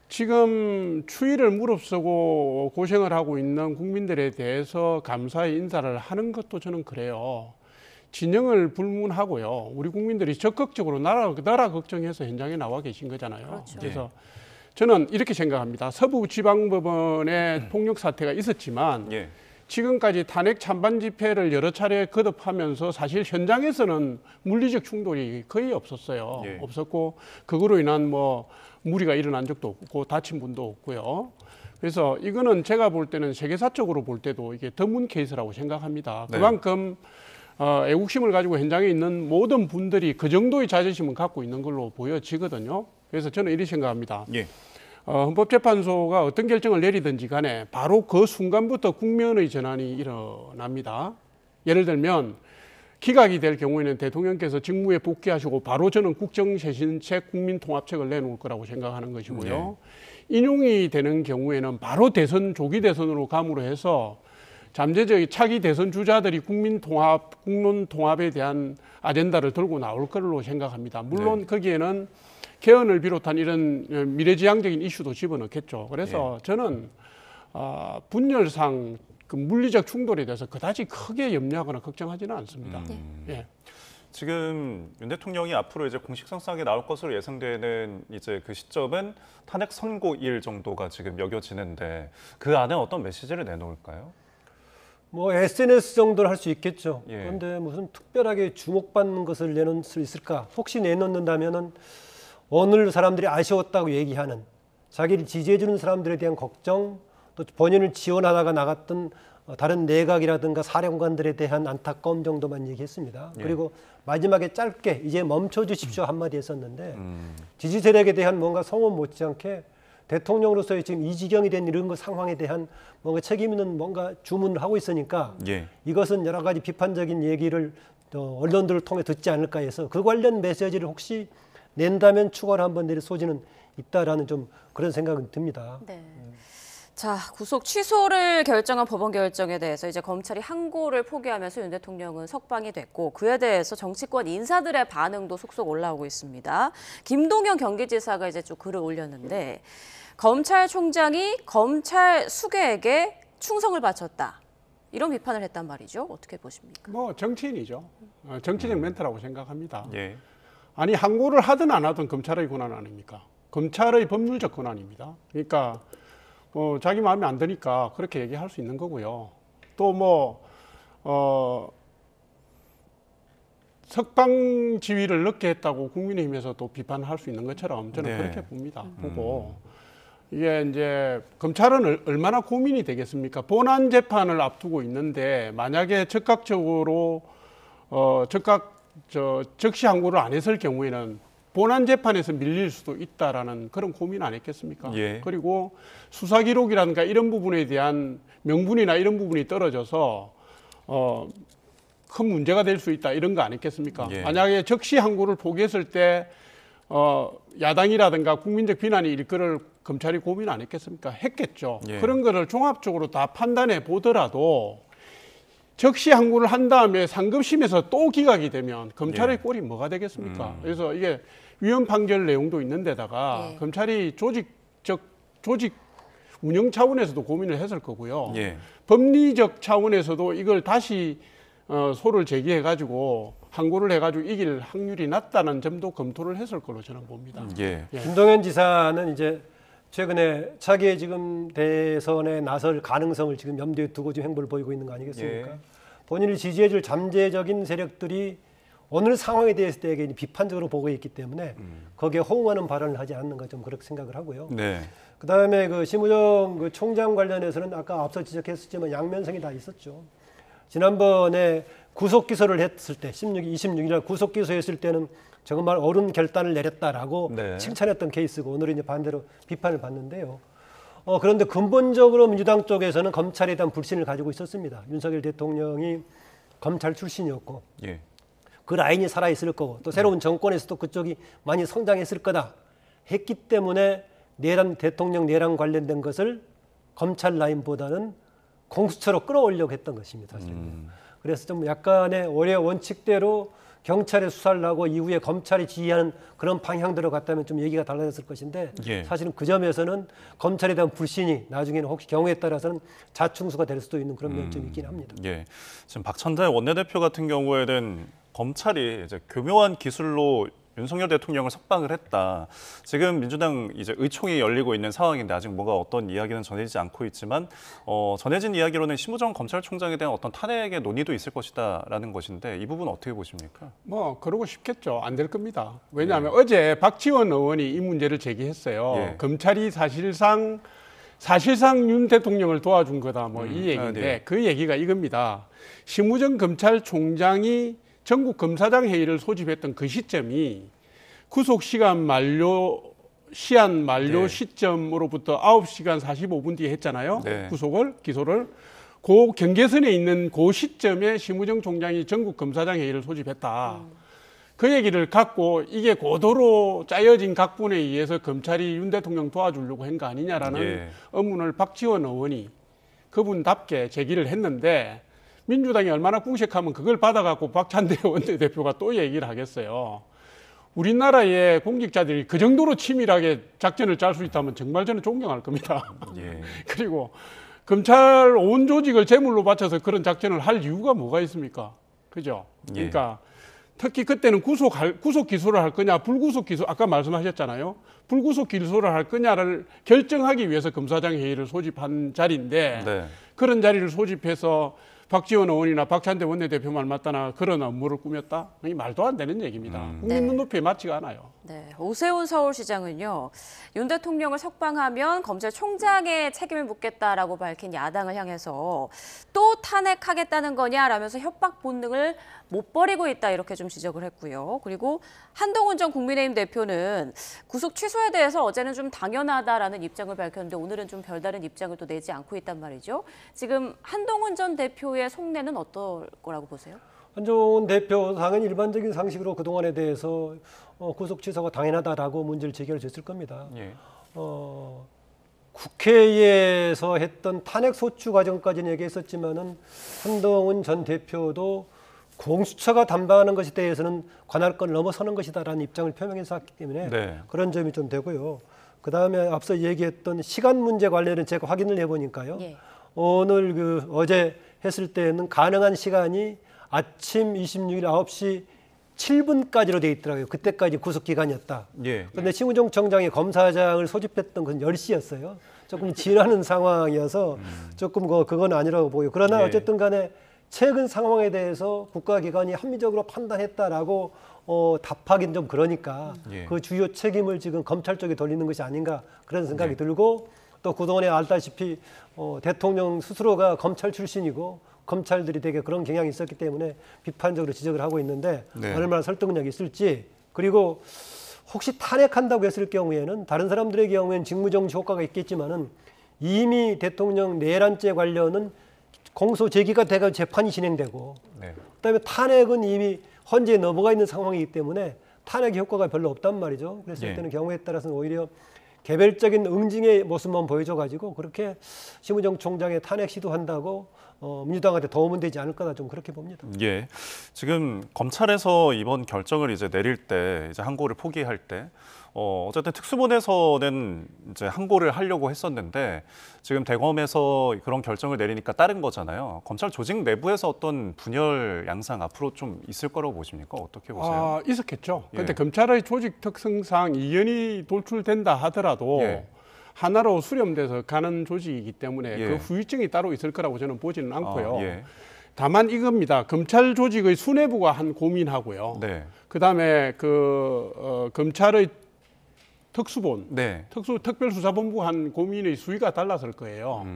지금 추위를 무릅쓰고 고생을 하고 있는 국민들에 대해서 감사의 인사를 하는 것도 저는 그래요. 진영을 불문하고요. 우리 국민들이 적극적으로 나라 걱정해서 현장에 나와 계신 거잖아요. 그렇죠. 그래서 저는 이렇게 생각합니다. 서부지방법원의 폭력 사태가 있었지만 예. 지금까지 탄핵 찬반 집회를 여러 차례 거듭하면서 사실 현장에서는 물리적 충돌이 거의 없었어요. 예. 없었고 그거로 인한 뭐 무리가 일어난 적도 없고 다친 분도 없고요. 그래서 이거는 제가 볼 때는 세계사적으로 볼 때도 이게 드문 케이스라고 생각합니다. 네. 그만큼 애국심을 가지고 현장에 있는 모든 분들이 그 정도의 자존심을 갖고 있는 걸로 보여지거든요. 그래서 저는 이렇게 생각합니다. 예. 헌법재판소가 어떤 결정을 내리든지 간에 바로 그 순간부터 국면의 전환이 일어납니다. 예를 들면 기각이 될 경우에는 대통령께서 직무에 복귀하시고 바로 저는 국정쇄신책 국민통합책을 내놓을 거라고 생각하는 것이고요. 인용이 되는 경우에는 바로 대선 조기 대선으로 감으로 해서 잠재적 차기 대선 주자들이 국론 통합에 대한 아젠다를 들고 나올 걸로 생각합니다. 물론 거기에는 개헌을 비롯한 이런 미래지향적인 이슈도 집어넣겠죠. 그래서 저는 분열상 그 물리적 충돌에 대해서 그다지 크게 염려하거나 걱정하지는 않습니다. 예. 지금 윤 대통령이 앞으로 이제 공식성상에 나올 것으로 예상되는 이제 그 시점은 탄핵 선고일 정도가 지금 여겨지는데 그 안에 어떤 메시지를 내놓을까요? 뭐 SNS 정도는 할 수 있겠죠. 예. 그런데 무슨 특별하게 주목받는 것을 내놓을 수 있을까? 혹시 내놓는다면은 오늘 사람들이 아쉬웠다고 얘기하는 자기를 지지해주는 사람들에 대한 걱정, 또 본인을 지원하다가 나갔던 다른 내각이라든가 사령관들에 대한 안타까움 정도만 얘기했습니다. 예. 그리고 마지막에 짧게 이제 멈춰주십시오 한마디 했었는데 지지 세력에 대한 뭔가 성원 못지않게 대통령으로서의 지금 이 지경이 된 이런 거 상황에 대한 뭔가 책임 있는 뭔가 주문을 하고 있으니까 예. 이것은 여러 가지 비판적인 얘기를 언론들을 통해 듣지 않을까 해서 그 관련 메시지를 혹시 낸다면 추가로 한번 내릴 소지는 있다라는 좀 그런 생각이 듭니다. 네. 자, 구속 취소를 결정한 법원 결정에 대해서 이제 검찰이 항고를 포기하면서 윤 대통령은 석방이 됐고 그에 대해서 정치권 인사들의 반응도 속속 올라오고 있습니다. 김동연 경기지사가 이제 쭉 글을 올렸는데 검찰총장이 검찰 수괴에게 충성을 바쳤다. 이런 비판을 했단 말이죠. 어떻게 보십니까? 뭐 정치인이죠. 정치적 멘트라고 생각합니다. 예. 아니 항고를 하든 안 하든 검찰의 권한 아닙니까? 검찰의 법률적 권한입니다. 그러니까 자기 마음에 안 드니까 그렇게 얘기할 수 있는 거고요. 또 석방 지위를 넣게 했다고 국민의힘에서 또 비판할 수 있는 것처럼 저는 네. 그렇게 봅니다. 보고 이게 이제 검찰은 얼마나 고민이 되겠습니까? 본안 재판을 앞두고 있는데 만약에 즉각적으로 즉시 항고를 안 했을 경우에는 본안 재판에서 밀릴 수도 있다라는 그런 고민 안 했겠습니까? 예. 그리고 수사 기록이라든가 이런 부분에 대한 명분이나 이런 부분이 떨어져서 큰 문제가 될 수 있다 이런 거 아니겠습니까? 예. 만약에 적시 항고를 포기했을 때 야당이라든가 국민적 비난이 일 거를 검찰이 고민 안 했겠습니까? 했겠죠. 예. 그런 거를 종합적으로 다 판단해 보더라도 적시 항고를 한 다음에 상급심에서 또 기각이 되면 검찰의 꼴이 뭐가 되겠습니까? 그래서 이게 위헌 판결 내용도 있는 데다가 예. 검찰이 조직 운영 차원에서도 고민을 했을 거고요. 예. 법리적 차원에서도 이걸 다시 소를 제기해가지고 항고를 해가지고 이길 확률이 낮다는 점도 검토를 했을 걸로 저는 봅니다. 예. 김동연 지사는 이제 최근에 차기에 지금 대선에 나설 가능성을 지금 염두에 두고 지금 행보를 보이고 있는 거 아니겠습니까? 예. 본인을 지지해줄 잠재적인 세력들이 오늘 상황에 대해서 되게 비판적으로 보고 있기 때문에 거기에 호응하는 발언을 하지 않는가 좀 그렇게 생각을 하고요. 네. 그다음에 그 심우정 그 총장 관련해서는 아까 앞서 지적했었지만 양면성이 다 있었죠. 지난번에 구속 기소를 했을 때 26일 날 구속 기소했을 때는 정말 옳은 결단을 내렸다라고 네. 칭찬했던 케이스고 오늘은 이제 반대로 비판을 받는데요. 그런데 근본적으로 민주당 쪽에서는 검찰에 대한 불신을 가지고 있었습니다. 윤석열 대통령이 검찰 출신이었고 예. 그 라인이 살아있을 거고 또 새로운 정권에서도 그쪽이 많이 성장했을 거다 했기 때문에 대통령 내란 관련된 것을 검찰 라인보다는 공수처로 끌어올려고 했던 것입니다. 사실은. 그래서 좀 약간의 원래 원칙대로 경찰에 수사를 하고 이후에 검찰이 지휘하는 그런 방향대로 갔다면 좀 얘기가 달라졌을 것인데 예. 사실은 그 점에서는 검찰에 대한 불신이 나중에는 혹시 경우에 따라서는 자충수가 될 수도 있는 그런 면점이 있긴 합니다. 예. 지금 박찬대 원내대표 같은 경우에는 검찰이 이제 교묘한 기술로 윤석열 대통령을 석방을 했다. 지금 민주당 이제 의총이 열리고 있는 상황인데 아직 뭐가 어떤 이야기는 전해지지 않고 있지만 전해진 이야기로는 심우정 검찰총장에 대한 어떤 탄핵의 논의도 있을 것이다라는 것인데 이 부분 어떻게 보십니까? 뭐 그러고 싶겠죠. 안 될 겁니다. 왜냐하면 어제 박지원 의원이 이 문제를 제기했어요. 예. 검찰이 사실상 윤 대통령을 도와준 거다. 뭐 이 얘기인데 네. 그 얘기가 이겁니다. 심우정 검찰총장이 전국 검사장 회의를 소집했던 그 시점이 구속 시한 만료 네. 시점으로부터 9시간 45분 뒤에 했잖아요. 네. 기소를. 그 경계선에 있는 그 시점에 심우정 총장이 전국 검사장 회의를 소집했다. 그 얘기를 갖고 이게 고도로 짜여진 각본에 의해서 검찰이 윤 대통령 도와주려고 한 거 아니냐라는 예. 의문을 박지원 의원이 그분답게 제기를 했는데 민주당이 얼마나 궁색하면 그걸 받아갖고 박찬대 원내대표가 또 얘기를 하겠어요. 우리나라의 공직자들이 그 정도로 치밀하게 작전을 짤 수 있다면 정말 저는 존경할 겁니다. 예. 그리고 검찰 온 조직을 제물로 바쳐서 그런 작전을 할 이유가 뭐가 있습니까? 그죠? 예. 그러니까 특히 그때는 구속 기소를 할 거냐, 불구속 기소, 아까 말씀하셨잖아요. 불구속 기소를 할 거냐를 결정하기 위해서 검사장 회의를 소집한 자리인데 네. 그런 자리를 소집해서 박지원 의원이나 박찬대 원내대표 말 맞다나 그런 업무를 꾸몄다? 이 말도 안 되는 얘기입니다. 국민 눈높이에 맞지가 않아요. 네, 오세훈 서울시장은요. 윤 대통령을 석방하면 검찰총장의 책임을 묻겠다라고 밝힌 야당을 향해서 또 탄핵하겠다는 거냐라면서 협박 본능을 못 버리고 있다 이렇게 좀 지적을 했고요. 그리고 한동훈 전 국민의힘 대표는 구속 취소에 대해서 어제는 좀 당연하다라는 입장을 밝혔는데 오늘은 좀 별다른 입장을 또 내지 않고 있단 말이죠. 지금 한동훈 전 대표의 속내는 어떨 거라고 보세요? 한동훈 대표 당연히 일반적인 상식으로 그동안에 대해서 구속 취소가 당연하다라고 문제를 제기할 수 있을 겁니다. 예. 국회에서 했던 탄핵 소추 과정까지는 얘기했었지만은 한동훈 전 대표도 공수처가 담당하는 것에 대해서는 관할권을 넘어서는 것이다라는 입장을 표명했었기 때문에 네. 그런 점이 좀 되고요. 그 다음에 앞서 얘기했던 시간 문제 관련은 제가 확인을 해보니까요. 예. 오늘 어제 했을 때는 가능한 시간이 아침 26일 9시 7분까지로 돼 있더라고요. 그때까지 구속 기간이었다. 예. 그런데 심우정 청장이 검사장을 소집했던 건 10시였어요. 조금 지나는 상황이어서 조금 그건 아니라고 보여요. 그러나 예. 어쨌든 간에 최근 상황에 대해서 국가기관이 합리적으로 판단했다라고 답하기는 좀 그러니까 예. 그 주요 책임을 지금 검찰 쪽에 돌리는 것이 아닌가 그런 생각이 들고 또 그동안에 알다시피 대통령 스스로가 검찰 출신이고 검찰들이 되게 그런 경향이 있었기 때문에 비판적으로 지적을 하고 있는데 네. 얼마나 설득력이 있을지 그리고 혹시 탄핵한다고 했을 경우에는 다른 사람들의 경우에는 직무정지 효과가 있겠지만은 이미 대통령 내란죄 관련은 공소 제기가 돼가 재판이 진행되고 네. 그다음에 탄핵은 이미 헌재에 넘어가 있는 상황이기 때문에 탄핵 효과가 별로 없단 말이죠. 그랬을 예. 때는 경우에 따라서는 오히려 개별적인 응징의 모습만 보여줘가지고 그렇게 심우정 총장의 탄핵 시도한다고 민주당한테 도움은 되지 않을 거다 좀 그렇게 봅니다. 예. 지금 검찰에서 이번 결정을 이제 내릴 때 이제 항고를 포기할 때 어쨌든 특수본에서는 이제 항고를 하려고 했었는데 지금 대검에서 그런 결정을 내리니까 따른 거잖아요. 검찰 조직 내부에서 어떤 분열 양상 앞으로 좀 있을 거라고 보십니까? 어떻게 보세요? 있었겠죠. 그런데 예. 검찰의 조직 특성상 이견이 돌출된다 하더라도 예. 하나로 수렴돼서 가는 조직이기 때문에 예. 그 후유증이 따로 있을 거라고 저는 보지는 않고요. 예. 다만 이겁니다. 검찰 조직의 수뇌부가 한 고민하고요. 네. 그다음에 검찰의 특수본, 네. 특별수사본부 한 고민의 수위가 달랐을 거예요.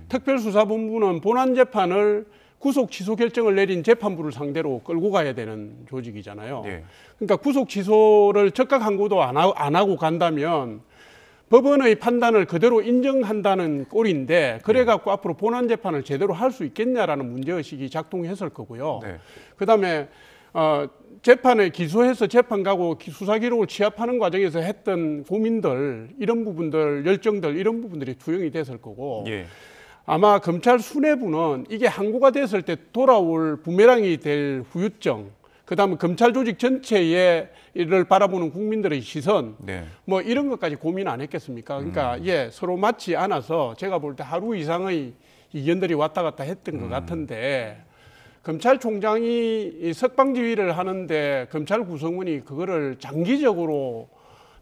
특별수사본부는 본안 재판을 구속 취소 결정을 내린 재판부를 상대로 끌고 가야 되는 조직이잖아요. 예. 그러니까 구속 취소를 적각 항고도 안 하고 간다면 법원의 판단을 그대로 인정한다는 꼴인데 그래갖고 앞으로 본안 재판을 제대로 할 수 있겠냐라는 문제의식이 작동했을 거고요. 네. 그다음에 재판에 기소해서 재판 가고 수사 기록을 취합하는 과정에서 했던 고민들 이런 부분들 열정들 이런 부분들이 투영이 됐을 거고 예. 아마 검찰 수뇌부는 이게 항고가 됐을 때 돌아올 부메랑이 될 후유증 그다음에 검찰 조직 전체에 이를 바라보는 국민들의 시선 네. 뭐 이런 것까지 고민 안 했겠습니까? 그러니까 서로 맞지 않아서 제가 볼 때 하루 이상의 이견들이 왔다 갔다 했던 것 같은데 검찰총장이 석방지휘를 하는데 검찰 구성원이 그거를 장기적으로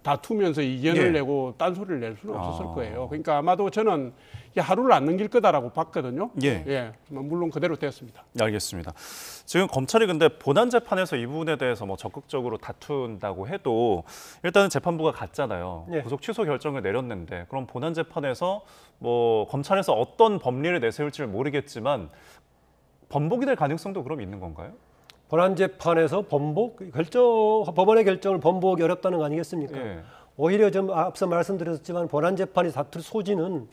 다투면서 이견을 예. 내고 딴소리를 낼 수는 없었을 거예요. 그러니까 아마도 저는 하루를 안 넘길 거다라고 봤거든요. 예. 물론 그대로 됐습니다. 알겠습니다. 지금 검찰이 근데 본안 재판에서 이 부분에 대해서 뭐 적극적으로 다툰다고 해도 일단은 재판부가 갔잖아요. 예. 구속 취소 결정을 내렸는데 그럼 본안 재판에서 뭐 검찰에서 어떤 법리를 내세울지를 모르겠지만 번복이 될 가능성도 그럼 있는 건가요? 본안 재판에서 법원의 결정을 번복이 어렵다는 거 아니겠습니까? 예. 오히려 좀 앞서 말씀드렸지만 본안 재판이 다툴 소지는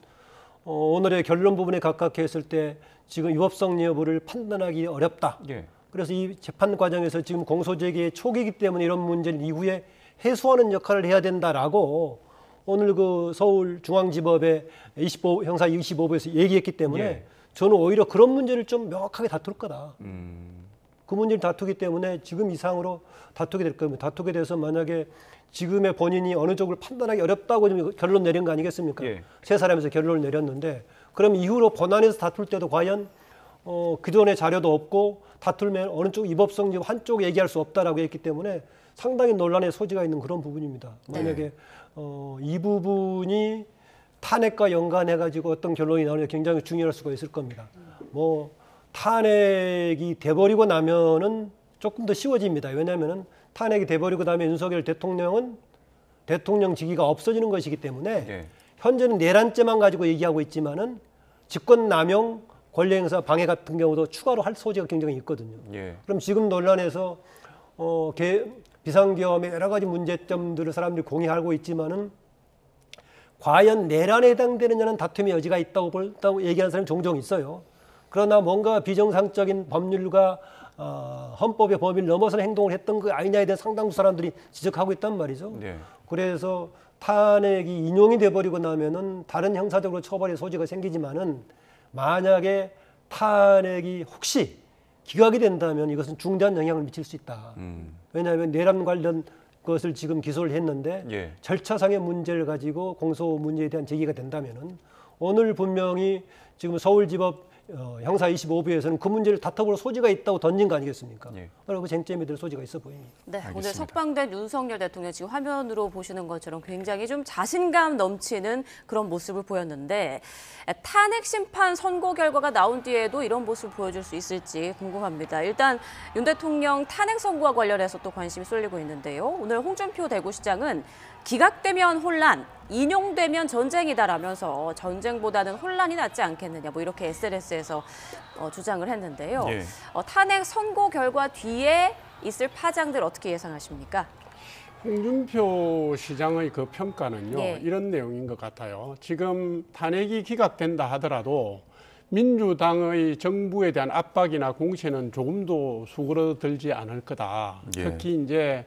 오늘의 결론 부분에 가깝게 했을 때 지금 위법성 여부를 판단하기 어렵다. 예. 그래서 이 재판 과정에서 지금 공소제기의 초기이기 때문에 이런 문제를 이후에 해소하는 역할을 해야 된다라고 오늘 그 서울중앙지법의 형사 25부에서 얘기했기 때문에 예. 저는 오히려 그런 문제를 좀 명확하게 다툴 거다. 그 문제를 다투기 때문에 지금 이상으로 다투게 될 겁니다. 다투게 돼서 만약에 지금의 본인이 어느 쪽을 판단하기 어렵다고 좀 결론 내린 거 아니겠습니까? 예. 세 사람에서 결론을 내렸는데 그럼 이후로 본안에서 다툴 때도 과연 그전에 자료도 없고 다툴면 어느 쪽 위법성 한쪽 얘기할 수 없다라고 했기 때문에 상당히 논란의 소지가 있는 그런 부분입니다. 만약에 이 부분이 탄핵과 연관해가지고 어떤 결론이 나오는 게 굉장히 중요할 수가 있을 겁니다. 뭐 탄핵이 돼버리고 나면은 조금 더 쉬워집니다. 왜냐하면은 탄핵이 돼버리고 나면 윤석열 대통령은 대통령직위가 없어지는 것이기 때문에 예. 현재는 내란죄만 가지고 얘기하고 있지만은 직권남용, 권리행사 방해 같은 경우도 추가로 할 소지가 굉장히 있거든요. 예. 그럼 지금 논란에서 비상계엄의 여러 가지 문제점들을 사람들이 공유하고 있지만은 과연 내란에 해당되느냐는 다툼의 여지가 있다고 얘기하는 사람이 종종 있어요. 그러나 뭔가 비정상적인 법률과 헌법의 범위를 넘어서는 행동을 했던 거 아니냐에 대한 상당수 사람들이 지적하고 있단 말이죠. 네. 그래서 탄핵이 인용이 돼버리고 나면은 다른 형사적으로 처벌의 소지가 생기지만은 만약에 탄핵이 혹시 기각이 된다면 이것은 중대한 영향을 미칠 수 있다. 왜냐하면 내란 관련 것을 지금 기소를 했는데 예. 절차상의 문제를 가지고 공소 문제에 대한 제기가 된다면은 오늘 분명히 지금 서울지법 형사 25부에서는 그 문제를 다퉈볼 소지가 있다고 던진 거 아니겠습니까? 예. 그리고 그 쟁점이 될 소지가 있어 보입니다. 네, 알겠습니다. 오늘 석방된 윤석열 대통령 지금 화면으로 보시는 것처럼 굉장히 좀 자신감 넘치는 그런 모습을 보였는데 탄핵 심판 선고 결과가 나온 뒤에도 이런 모습을 보여줄 수 있을지 궁금합니다. 일단 윤 대통령 탄핵 선고와 관련해서 또 관심이 쏠리고 있는데요. 오늘 홍준표 대구시장은 기각되면 혼란, 인용되면 전쟁이다라면서 전쟁보다는 혼란이 낫지 않겠느냐 뭐 이렇게 SNS에서 주장을 했는데요. 예. 탄핵 선고 결과 뒤에 있을 파장들 어떻게 예상하십니까? 홍준표 시장의 그 평가는요. 예. 이런 내용인 것 같아요. 지금 탄핵이 기각된다 하더라도 민주당의 정부에 대한 압박이나 공세는 조금도 수그러들지 않을 거다. 예. 특히 이제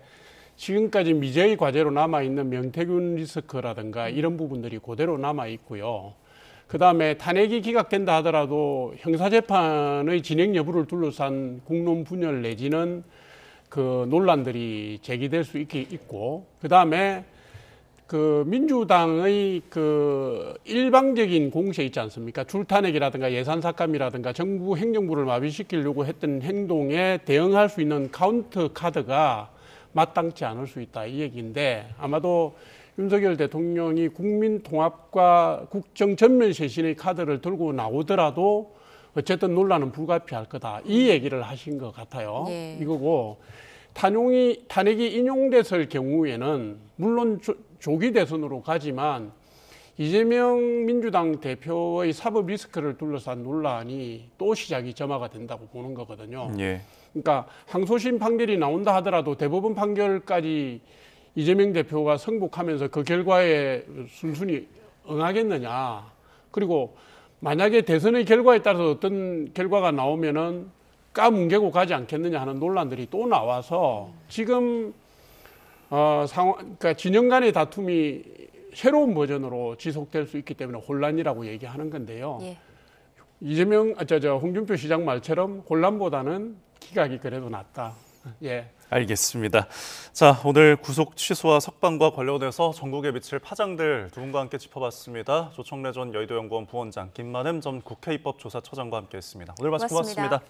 지금까지 미제의 과제로 남아 있는 명태균 리스크라든가 이런 부분들이 그대로 남아 있고요. 그다음에 탄핵이 기각된다 하더라도 형사재판의 진행 여부를 둘러싼 국론 분열 내지는 그 논란들이 제기될 수 있고, 그다음에 그 민주당의 그 일방적인 공세 있지 않습니까? 줄탄핵이라든가 예산 삭감이라든가 정부 행정부를 마비시키려고 했던 행동에 대응할 수 있는 카운터 카드가 마땅치 않을 수 있다, 이 얘기인데, 아마도 윤석열 대통령이 국민 통합과 국정 전면 쇄신의 카드를 들고 나오더라도 어쨌든 논란은 불가피할 거다, 이 얘기를 하신 것 같아요. 예. 이거고, 탄핵이 인용됐을 경우에는 물론 조기 대선으로 가지만 이재명 민주당 대표의 사법 리스크를 둘러싼 논란이 또 시작이 점화가 된다고 보는 거거든요. 예. 그러니까 항소심 판결이 나온다 하더라도 대법원 판결까지 이재명 대표가 승복하면서 그 결과에 순순히 응하겠느냐. 그리고 만약에 대선의 결과에 따라서 어떤 결과가 나오면은 까뭉개고 가지 않겠느냐 하는 논란들이 또 나와서 지금 그러니까 진영 간의 다툼이 새로운 버전으로 지속될 수 있기 때문에 혼란이라고 얘기하는 건데요. 예. 홍준표 시장 말처럼 혼란보다는 기각이 그래도 낫다. 예. 알겠습니다. 자, 오늘 구속 취소와 석방과 관련해서 전국에 미칠 파장들 두 분과 함께 짚어봤습니다. 조청래 전 여의도연구원 부원장, 김만흠 전 국회 입법조사처장과 함께했습니다. 오늘 말씀 고맙습니다.